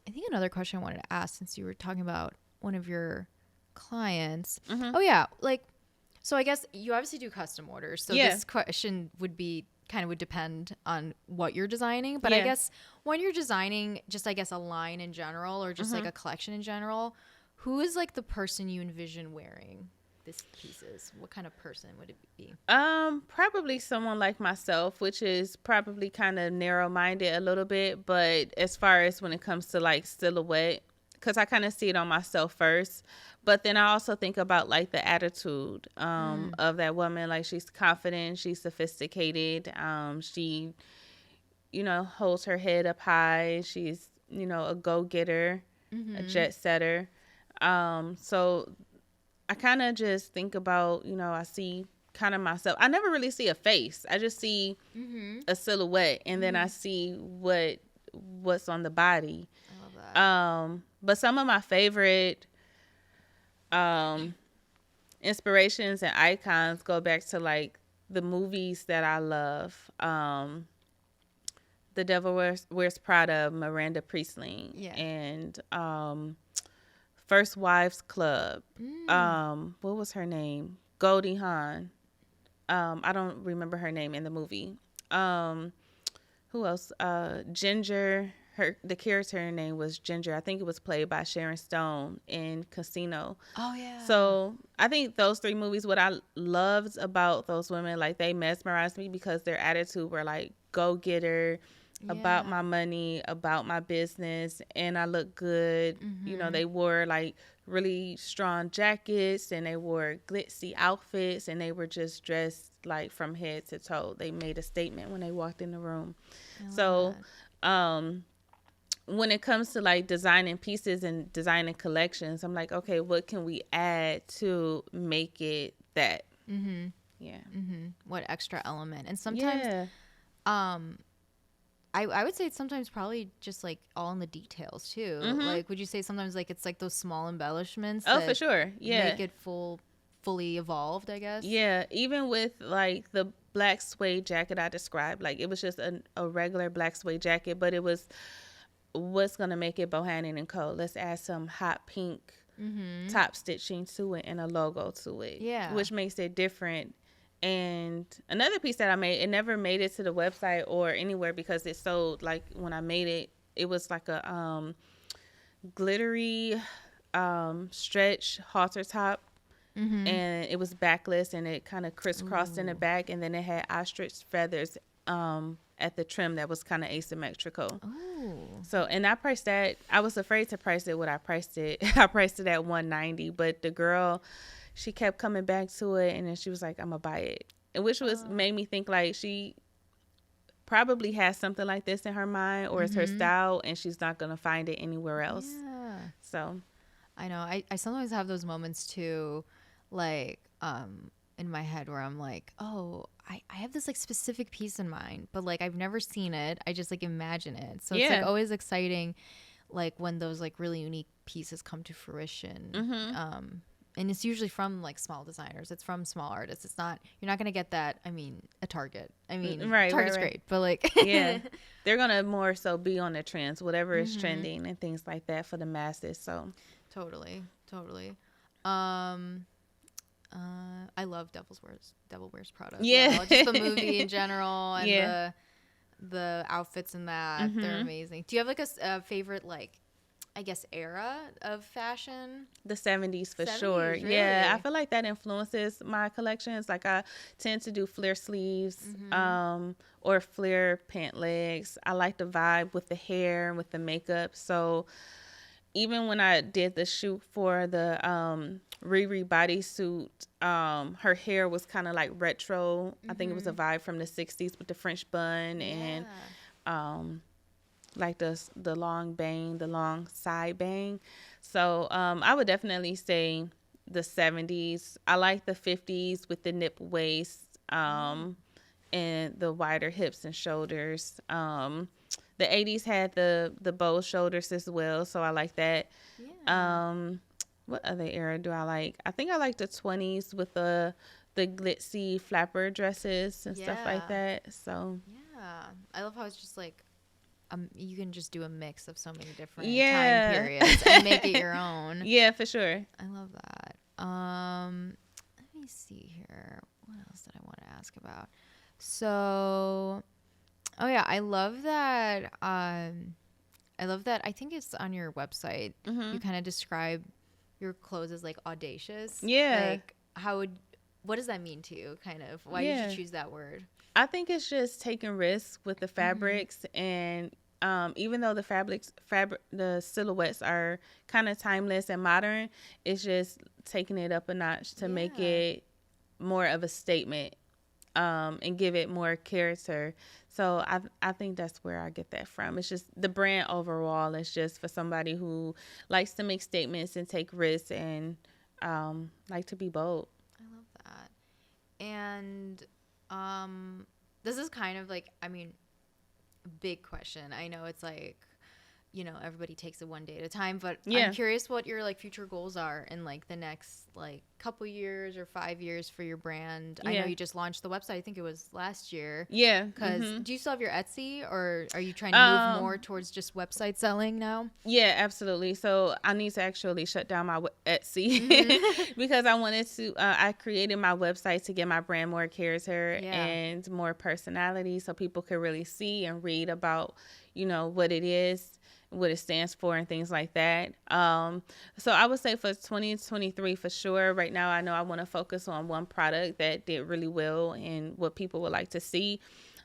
I think another question I wanted to ask, since you were talking about one of your clients. Oh yeah. Like, so I guess you obviously do custom orders. So this question would depend on what you're designing. But I guess when you're designing just, I guess, a line in general or just like a collection in general, who is like the person you envision wearing this pieces? What kind of person would it be? Probably someone like myself, which is probably kind of narrow-minded a little bit. But as far as when it comes to like silhouette, because I kind of see it on myself first. But then I also think about like the attitude of that woman. Like, she's confident, she's sophisticated, she, holds her head up high. She's, a go-getter, a jet setter. So I kind of just think about, I see kind of myself. I never really see a face. I just see a silhouette, and then I see what's on the body. I love that. But some of my favorite inspirations and icons go back to like the movies that I love. The Devil Wears Prada, Miranda Priestling, and First Wives Club. What was her name? Goldie Hawn. I don't remember her name in the movie. Who else? Ginger. The character name was Ginger. I think it was played by Sharon Stone in Casino. Oh yeah. So I think those 3 movies, what I loved about those women, like, they mesmerized me because their attitude were like go-getter, about my money, about my business, and I look good. They wore like really strong jackets and they wore glitzy outfits and they were just dressed like from head to toe. They made a statement when they walked in the room. So when it comes to like designing pieces and designing collections, I'm like, okay, what can we add to make it that? What extra element? And sometimes I would say it's sometimes probably just like all in the details too. Like, would you say sometimes like it's like those small embellishments that for sure. Make it fully evolved, I guess? Yeah, even with like the black suede jacket I described, like it was just a regular black suede jacket, but it was what's gonna make it Bohannon and Co. Let's add some hot pink top stitching to it and a logo to it, which makes it different. And another piece that I made, it never made it to the website or anywhere because it sold, like when I made it, it was like a glittery stretch halter top, and it was backless, and it kind of crisscrossed in the back, and then it had ostrich feathers at the trim that was kind of asymmetrical. So, and I priced that. I was afraid to price it what I priced it. I priced it at $190, but the girl, she kept coming back to it, and then she was like, "I'm gonna buy it," and which was made me think like she probably has something like this in her mind, or it's her style, and she's not gonna find it anywhere else. Yeah. So, I know. I sometimes have those moments too, like in my head where I'm like, oh, I have this like specific piece in mind, but like I've never seen it. I just like imagine it. So it's like always exciting, like when those like really unique pieces come to fruition. And it's usually from like small designers. It's from small artists. It's not, you're not going to get that. I mean, a Target. I mean, Target's great, but like, yeah, they're going to more so be on the trends, whatever is trending and things like that for the masses. So totally. I love Devil Wears Prada. Yeah. Just the movie in general and the outfits in that. They're amazing. Do you have like a favorite, like, I guess, era of fashion? The 70s for 70s, sure. really? Yeah, I feel like that influences my collections. Like I tend to do flare sleeves or flare pant legs. I like the vibe with the hair and with the makeup. So even when I did the shoot for the Riri bodysuit, her hair was kind of like retro. I think it was a vibe from the 60s with the French bun and like the long bang, the long side bang. So I would definitely say the 70s. I like the 50s with the nip waist and the wider hips and shoulders. The 80s had the bow shoulders as well, so I like that. What other era do I like? I think I like the 20s with the glitzy flapper dresses and stuff like that. So yeah, I love how it's just like you can just do a mix of so many different time periods and make it your own. Yeah, for sure. I love that. Let me see here. What else did I want to ask about? So, oh yeah, I love that. I think it's on your website. You kind of describe your clothes as like audacious. Yeah. Like what does that mean to you? Kind of. Why did you choose that word? I think it's just taking risks with the fabrics, and even though the silhouettes are kind of timeless and modern, it's just taking it up a notch to make it more of a statement and give it more character. So I think that's where I get that from. It's just the brand overall is just for somebody who likes to make statements and take risks and like to be bold. I love that. And this is kind of like, I mean, big question. I know it's like, you know, everybody takes it one day at a time, but I'm curious what your like future goals are in like the next like couple years or 5 years for your brand. I know you just launched the website. I think it was last year. Yeah. Because do you still have your Etsy, or are you trying to move more towards just website selling now? Yeah, absolutely. So I need to actually shut down my Etsy because I wanted to, I created my website to give my brand more character and more personality so people could really see and read about, you know, what it is, what it stands for and things like that. So I would say for 2023 for sure. Right now I know I want to focus on one product that did really well and what people would like to see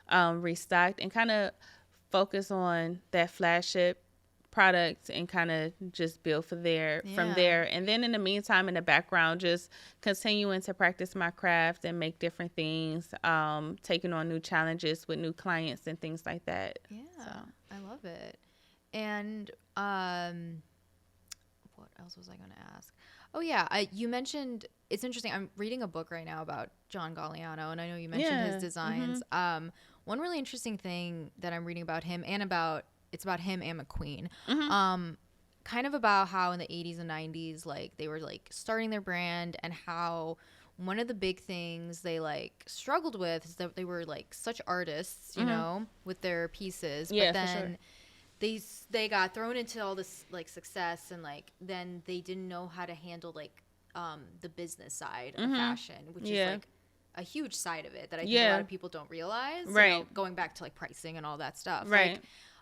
restocked, and kind of focus on that flagship product and kind of just build from there. And then in the meantime, in the background, just continuing to practice my craft and make different things, taking on new challenges with new clients and things like that. I love it. And what else was I going to ask? Oh, yeah. You mentioned, it's interesting. I'm reading a book right now about John Galliano, and I know you mentioned his designs. One really interesting thing that I'm reading about him it's about him and McQueen. Kind of about how in the 80s and 90s, like they were like starting their brand, and how one of the big things they like struggled with is that they were like such artists, you know, with their pieces. But then they got thrown into all this like success, and like then they didn't know how to handle like the business side of fashion, which is like a huge side of it that I think a lot of people don't realize. You know, going back to like pricing and all that stuff. Like,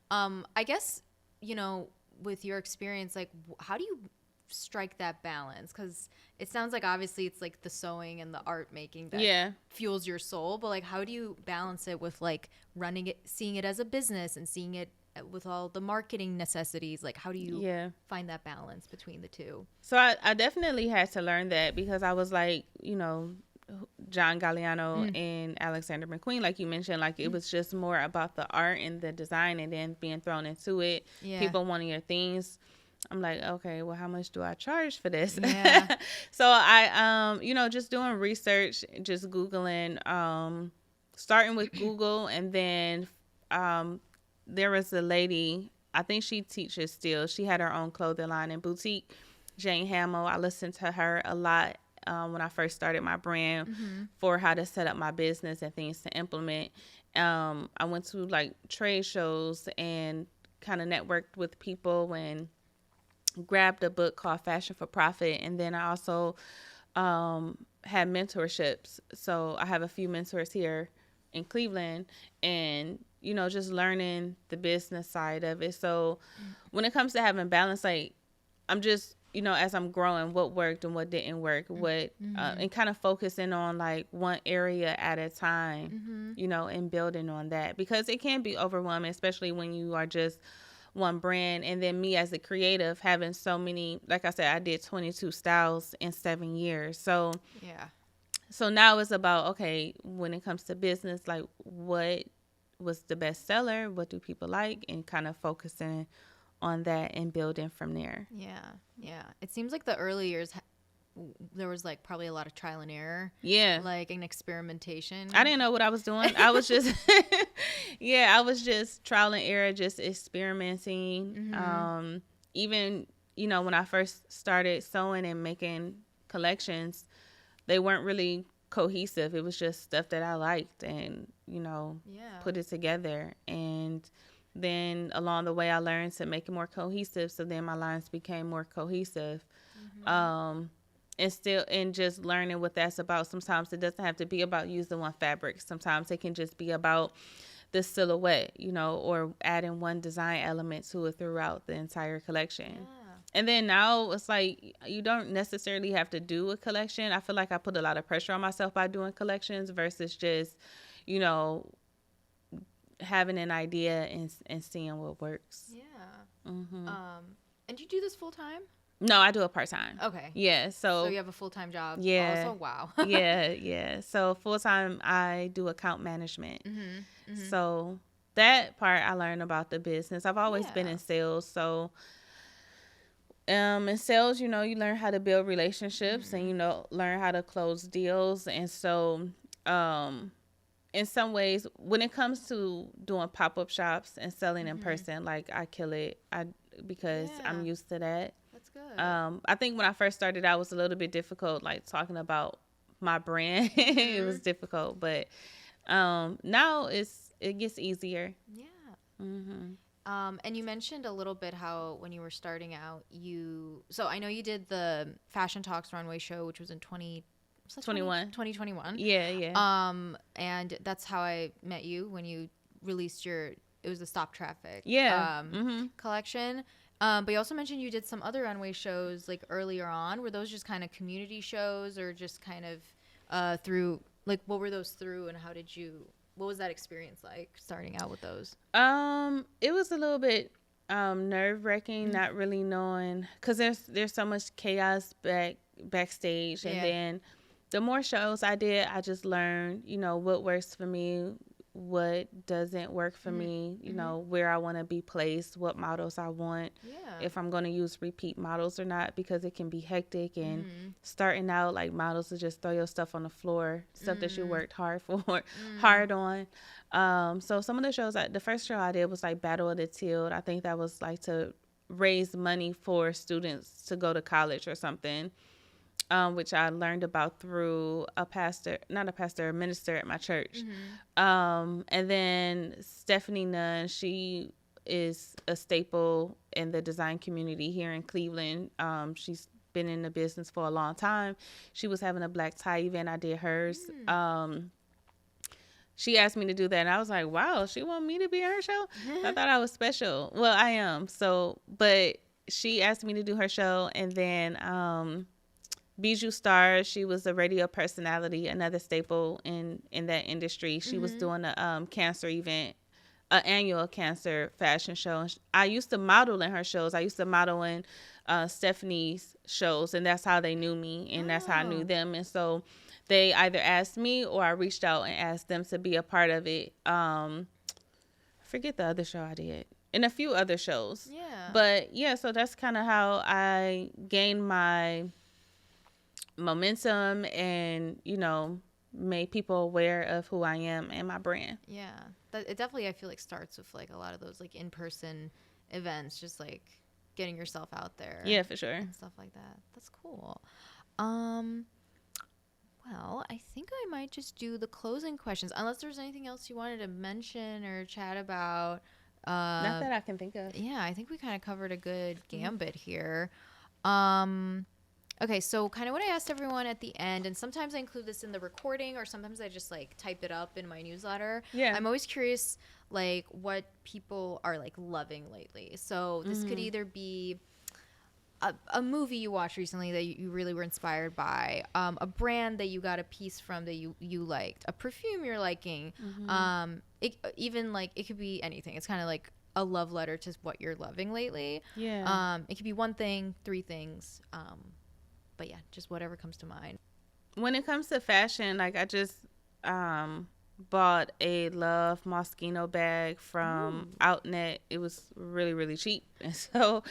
I guess, you know, with your experience, like how do you strike that balance? Because it sounds like obviously it's like the sewing and the art making that fuels your soul, but like how do you balance it with like running it, seeing it as a business and seeing it with all the marketing necessities? Like how do you find that balance between the two? So I definitely had to learn that, because I was like, John Galliano and Alexander McQueen, like you mentioned, like it was just more about the art and the design, and then being thrown into it, people wanting your things. I'm like, okay, well, how much do I charge for this? So I just doing research, just Googling, starting with Google, and then there was a lady, I think she teaches still, she had her own clothing line and boutique, Jane Hamill. I listened to her a lot when I first started my brand for how to set up my business and things to implement. I went to like trade shows and kind of networked with people and grabbed a book called Fashion for Profit. And then I also had mentorships. So I have a few mentors here in Cleveland, and just learning the business side of it. So when it comes to having balance, like I'm just as I'm growing, what worked and what didn't work, and kind of focusing on like one area at a time, and building on that, because it can be overwhelming, especially when you are just one brand. And then me as a creative, having so many, like I said, I did 22 styles in 7 years. So now it's about, okay, when it comes to business, like what was the best seller, what do people like, and kind of focusing on that and building from there. It seems like the early years there was like probably a lot of trial and error, like an experimentation. I didn't know what I was doing. I was just I was just trial and error, just experimenting. Even when I first started sewing and making collections, they weren't really cohesive. It was just stuff that I liked, and put it together. And then along the way, I learned to make it more cohesive. So then my lines became more cohesive. And just learning what that's about. Sometimes it doesn't have to be about using one fabric. Sometimes it can just be about the silhouette, or adding one design element to it throughout the entire collection. And then now it's like you don't necessarily have to do a collection. I feel like I put a lot of pressure on myself by doing collections versus just, having an idea and seeing what works. And you do this full time? No, I do it part time. Okay. Yeah. So you have a full time job. Yeah. Also, wow. Yeah. So full time, I do account management. So that part I learned about the business. I've always been in sales. So in sales, you learn how to build relationships and learn how to close deals. And so in some ways, when it comes to doing pop-up shops and selling in person, like I kill it because I'm used to that. That's good. I think when I first started out, it was a little bit difficult, like talking about my brand. It was difficult, but now it gets easier. And you mentioned a little bit how when you were starting out, so I know you did the Fashion Talks runway show, which was in 2021. Yeah. And that's how I met you when you released it was the Stop Traffic collection. But you also mentioned you did some other runway shows like earlier on. Were those just kind of community shows, or just kind of through, like, what were those through, and what was that experience like starting out with those? It was a little bit nerve-wracking, not really knowing, because there's so much chaos backstage. And then the more shows I did, I just learned, what works for me, what doesn't work for me, where I want to be placed, what models I want, if I'm going to use repeat models or not, because it can be hectic. And starting out, like, models to just throw your stuff on the floor, stuff that you worked hard on. So some of the shows, the first show I did was like Battle of the Tilde. I think that was like to raise money for students to go to college or something. Which I learned about through a minister at my church. And then Stephanie Nunn, she is a staple in the design community here in Cleveland. She's been in the business for a long time. She was having a black tie event. I did hers. she asked me to do that, and I was like, wow, she want me to be in her show? I thought I was special. Well, I am. So, but she asked me to do her show, and then Bijou Star, she was a radio personality, another staple in that industry. She was doing a cancer event, an annual cancer fashion show. And I used to model in her shows. I used to model in Stephanie's shows, and that's how they knew me, and that's how I knew them. And so they either asked me or I reached out and asked them to be a part of it. I forget the other show I did, and a few other shows. Yeah. But yeah, so that's kind of how I gained my momentum and, you know, made people aware of who I am and my brand. Yeah. It definitely, I feel like, starts with like a lot of those like in-person events, just like getting yourself out there. Yeah, for sure. And stuff like that. That's cool. Well, I think I might just do the closing questions, unless there's anything else you wanted to mention or chat about. Not that I can think of. Yeah, I think we kind of covered a good gambit here. Okay, so kind of what I asked everyone at the end, and sometimes I include this in the recording, or sometimes I just like type it up in my newsletter. Yeah. I'm always curious, like, what people are like loving lately. So this could either be a movie you watched recently that you really were inspired by, a brand that you got a piece from that you liked, a perfume you're liking, even like it could be anything. It's kind of like a love letter to what you're loving lately. Yeah. It could be one thing, three things, but yeah, just whatever comes to mind. When it comes to fashion, like I just bought a Love Moschino bag from Outnet. It was really, really cheap. And so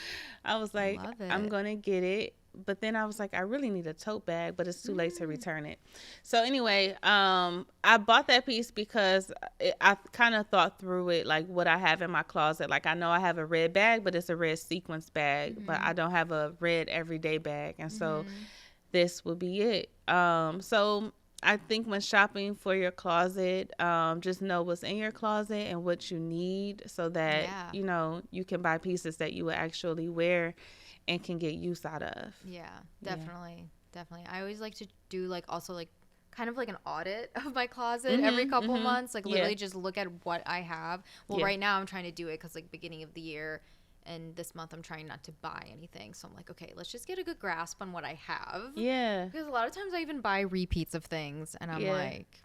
I was like, I'm going to get it. But then I was like, I really need a tote bag, but it's too late to return it. So anyway, I bought that piece because I kind of thought through it, like what I have in my closet. Like I know I have a red bag, but it's a red sequence bag, but I don't have a red everyday bag. And so this will be it. So I think when shopping for your closet, just know what's in your closet and what you need so that, you know, you can buy pieces that you will actually wear and can get use out of. Yeah, definitely. Definitely. I always like to do like also like kind of like an audit of my closet every couple months, like literally just look at what I have. Well, right now I'm trying to do it because like beginning of the year and this month I'm trying not to buy anything. So I'm like, okay, let's just get a good grasp on what I have. Yeah. Because a lot of times I even buy repeats of things and I'm like,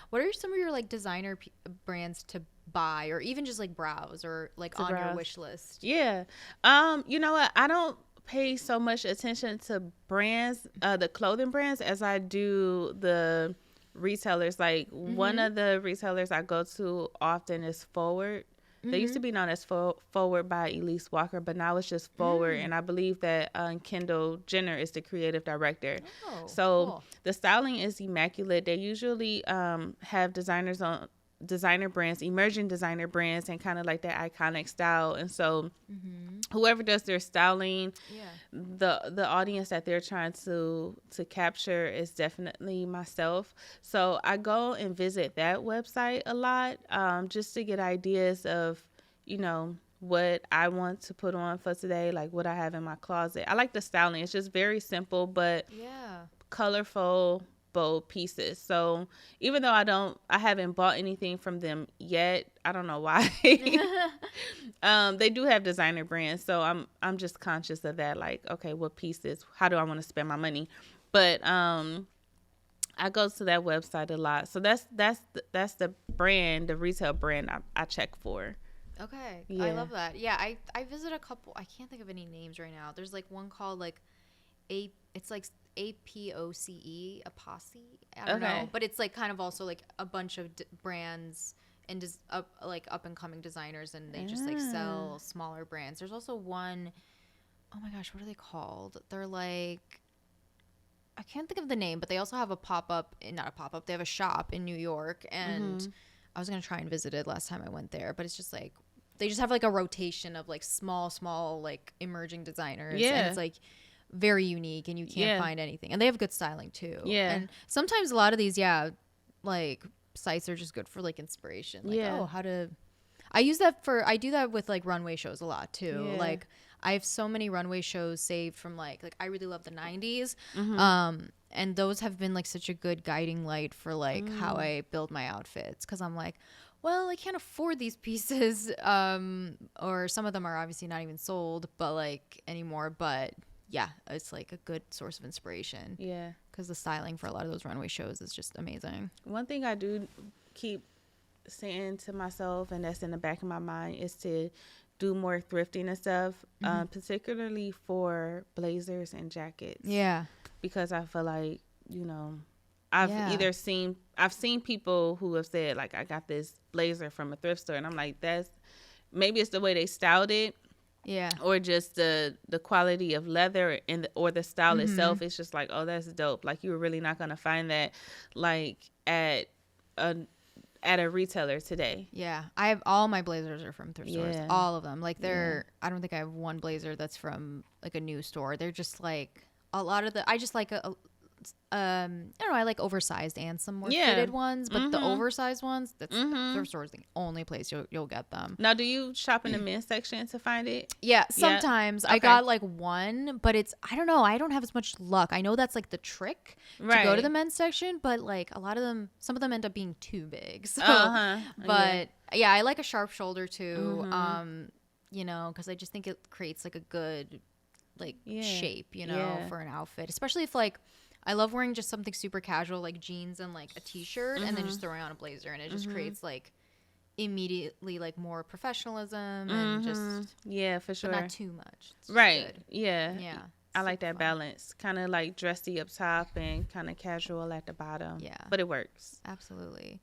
what are some of your like designer brands to buy or even just like browse or like on your wish list? Yeah. You know what? I don't pay so much attention to brands, the clothing brands, as I do the retailers. Like one of the retailers I go to often is Forward. They used to be known as Forward by Elise Walker, but now it's just Forward. And I believe that Kendall Jenner is the creative director. Oh, so cool. The styling is immaculate. They usually have designers on designer brands, emerging designer brands, and kind of like that iconic style. And so whoever does their styling, the audience that they're trying to capture is definitely myself. So I go and visit that website a lot, just to get ideas of, you know, what I want to put on for today, like what I have in my closet. I like the styling. It's just very simple, but colorful, bold pieces. So even though I haven't bought anything from them yet, I don't know why. They do have designer brands, so I'm just conscious of that. Like, okay, what pieces? How do I want to spend my money? But I go to that website a lot. So that's the brand, the retail brand I check for. Okay, I love that. Yeah, I visit a couple. I can't think of any names right now. There's like one called like it's like APOCE, Aposse. I don't know, but it's like kind of also like a bunch of brands and like up and coming designers, and they just like sell smaller brands. There's also one, oh my gosh, what are they called? They're like, I can't think of the name, but they also have a pop-up, not a pop-up, they have a shop in New York, and I was gonna try and visit it last time I went there, but it's just like they just have like a rotation of like small like emerging designers, and it's like very unique, and you can't find anything, and they have good styling too. And sometimes a lot of these like sites are just good for like inspiration, like I do that with like runway shows a lot too. Yeah. Like I have so many runway shows saved from like I really love the 90s. And those have been like such a good guiding light for like how I build my outfits, because I'm like, well, I can't afford these pieces, or some of them are obviously not even sold but like anymore, but yeah, it's like a good source of inspiration. Yeah, because the styling for a lot of those runway shows is just amazing. one thing I do keep saying to myself, and that's in the back of my mind, is to do more thrifting and stuff, particularly for blazers and jackets. Yeah, because I feel like, I've seen people who have said like, I got this blazer from a thrift store, and I'm like, maybe it's the way they styled it, yeah, or just the quality of leather or the style itself. It's just like, oh, that's dope. Like, you were really not gonna find that like at a retailer today. Yeah, I have all my blazers are from thrift stores, Yeah. all of them. Like I don't think I have one blazer that's from like a new store. They're just like a lot of I just like I don't know, I like oversized and some more fitted ones, but the oversized ones, that's thrift store is the only place you'll get them. Now, do you shop in the men's section to find it? Yeah, sometimes. Okay. I got like one, but I don't know, I don't have as much luck. I know that's like the trick to go to the men's section, but like some of them end up being too big. So, but yeah, I like a sharp shoulder too. Because I just think it creates like a good like shape, for an outfit, especially if like I love wearing just something super casual like jeans and like a t-shirt and then just throwing on a blazer, and it just creates like immediately like more professionalism and just for sure, but not too much. It's right. good. Yeah. I like that fun balance, kind of like dressy up top and kind of casual at the bottom. Yeah, but it works. Absolutely.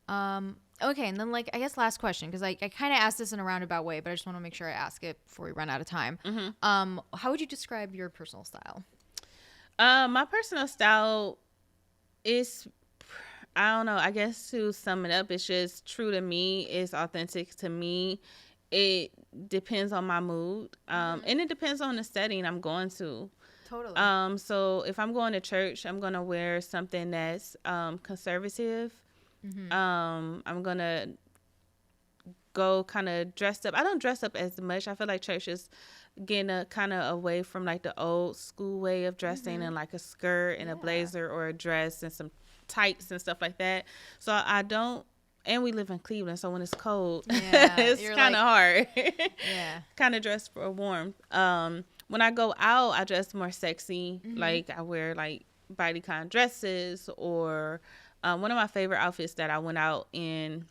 Okay, and then like I guess last question, because I kind of asked this in a roundabout way, but I just want to make sure I ask it before we run out of time. How would you describe your personal style? My personal style is, I don't know, I guess to sum it up, it's just true to me. It's authentic to me. It depends on my mood, and it depends on the setting I'm going to. Totally. So if I'm going to church, I'm gonna wear something that's conservative. I'm gonna go kind of dressed up. I don't dress up as much. I feel like church is getting kind of away from like the old school way of dressing, and like a skirt and a blazer or a dress and some tights and stuff like that. So I don't, and we live in Cleveland, so when it's cold, it's kind of hard. Kind of dress for warmth. When I go out, I dress more sexy. Like I wear like bodycon dresses, or one of my favorite outfits that I went out in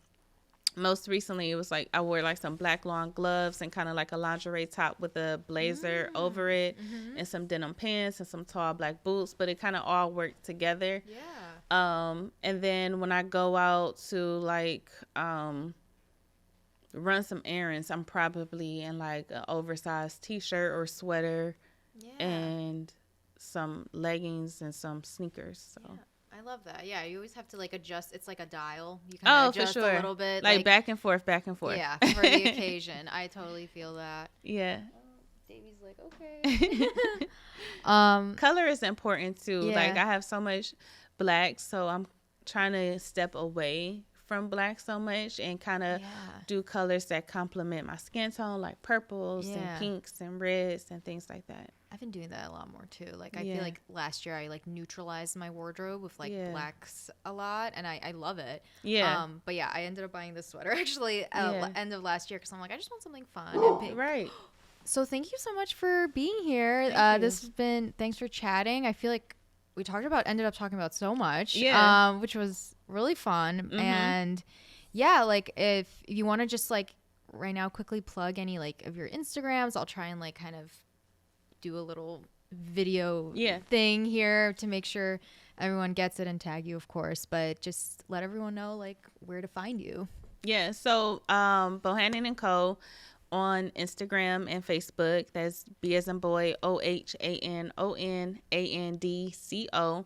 most recently, it was like I wore like some black long gloves and kind of like a lingerie top with a blazer over it, and some denim pants and some tall black boots, but it kind of all worked together. And then when I go out to like run some errands, I'm probably in like an oversized t-shirt or sweater and some leggings and some sneakers. So I love that. Yeah, you always have to like adjust. It's like a dial. You kind of adjust for sure. a little bit. Like back and forth. Yeah, for the occasion. I totally feel that. Yeah. Davey's like, okay. Color is important too. Yeah. Like I have so much black, so I'm trying to step away from black so much and kind of do colors that complement my skin tone, like purples and pinks and reds and things like that. I've been doing that a lot more too. Like I feel like last year I like neutralized my wardrobe with like blacks a lot, and I love it. But yeah, I ended up buying this sweater actually end of last year, because I'm like, I just want something fun and pink. Right. So thank you so much for being here. This has been, thanks for chatting. I feel like we ended up talking about so much, which was really fun. And like if you want to just like right now quickly plug any like of your Instagrams, I'll try and like kind of do a little video thing here to make sure everyone gets it, and tag you of course, but just let everyone know like where to find you. So Bohannon and Co on Instagram and Facebook. That's B as in boy, OHANONANDCO.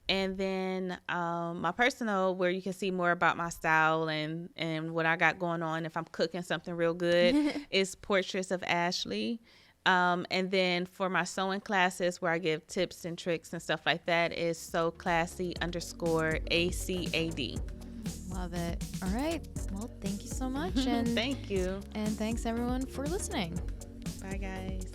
And then my personal, where you can see more about my style and what I got going on if I'm cooking something real good, is Portraits of Ashley. And then for my sewing classes, where I give tips and tricks and stuff like that, is So Classy _ACAD. Love it. All right. Well, thank you so much. And Thank you. And thanks everyone for listening. Bye, guys.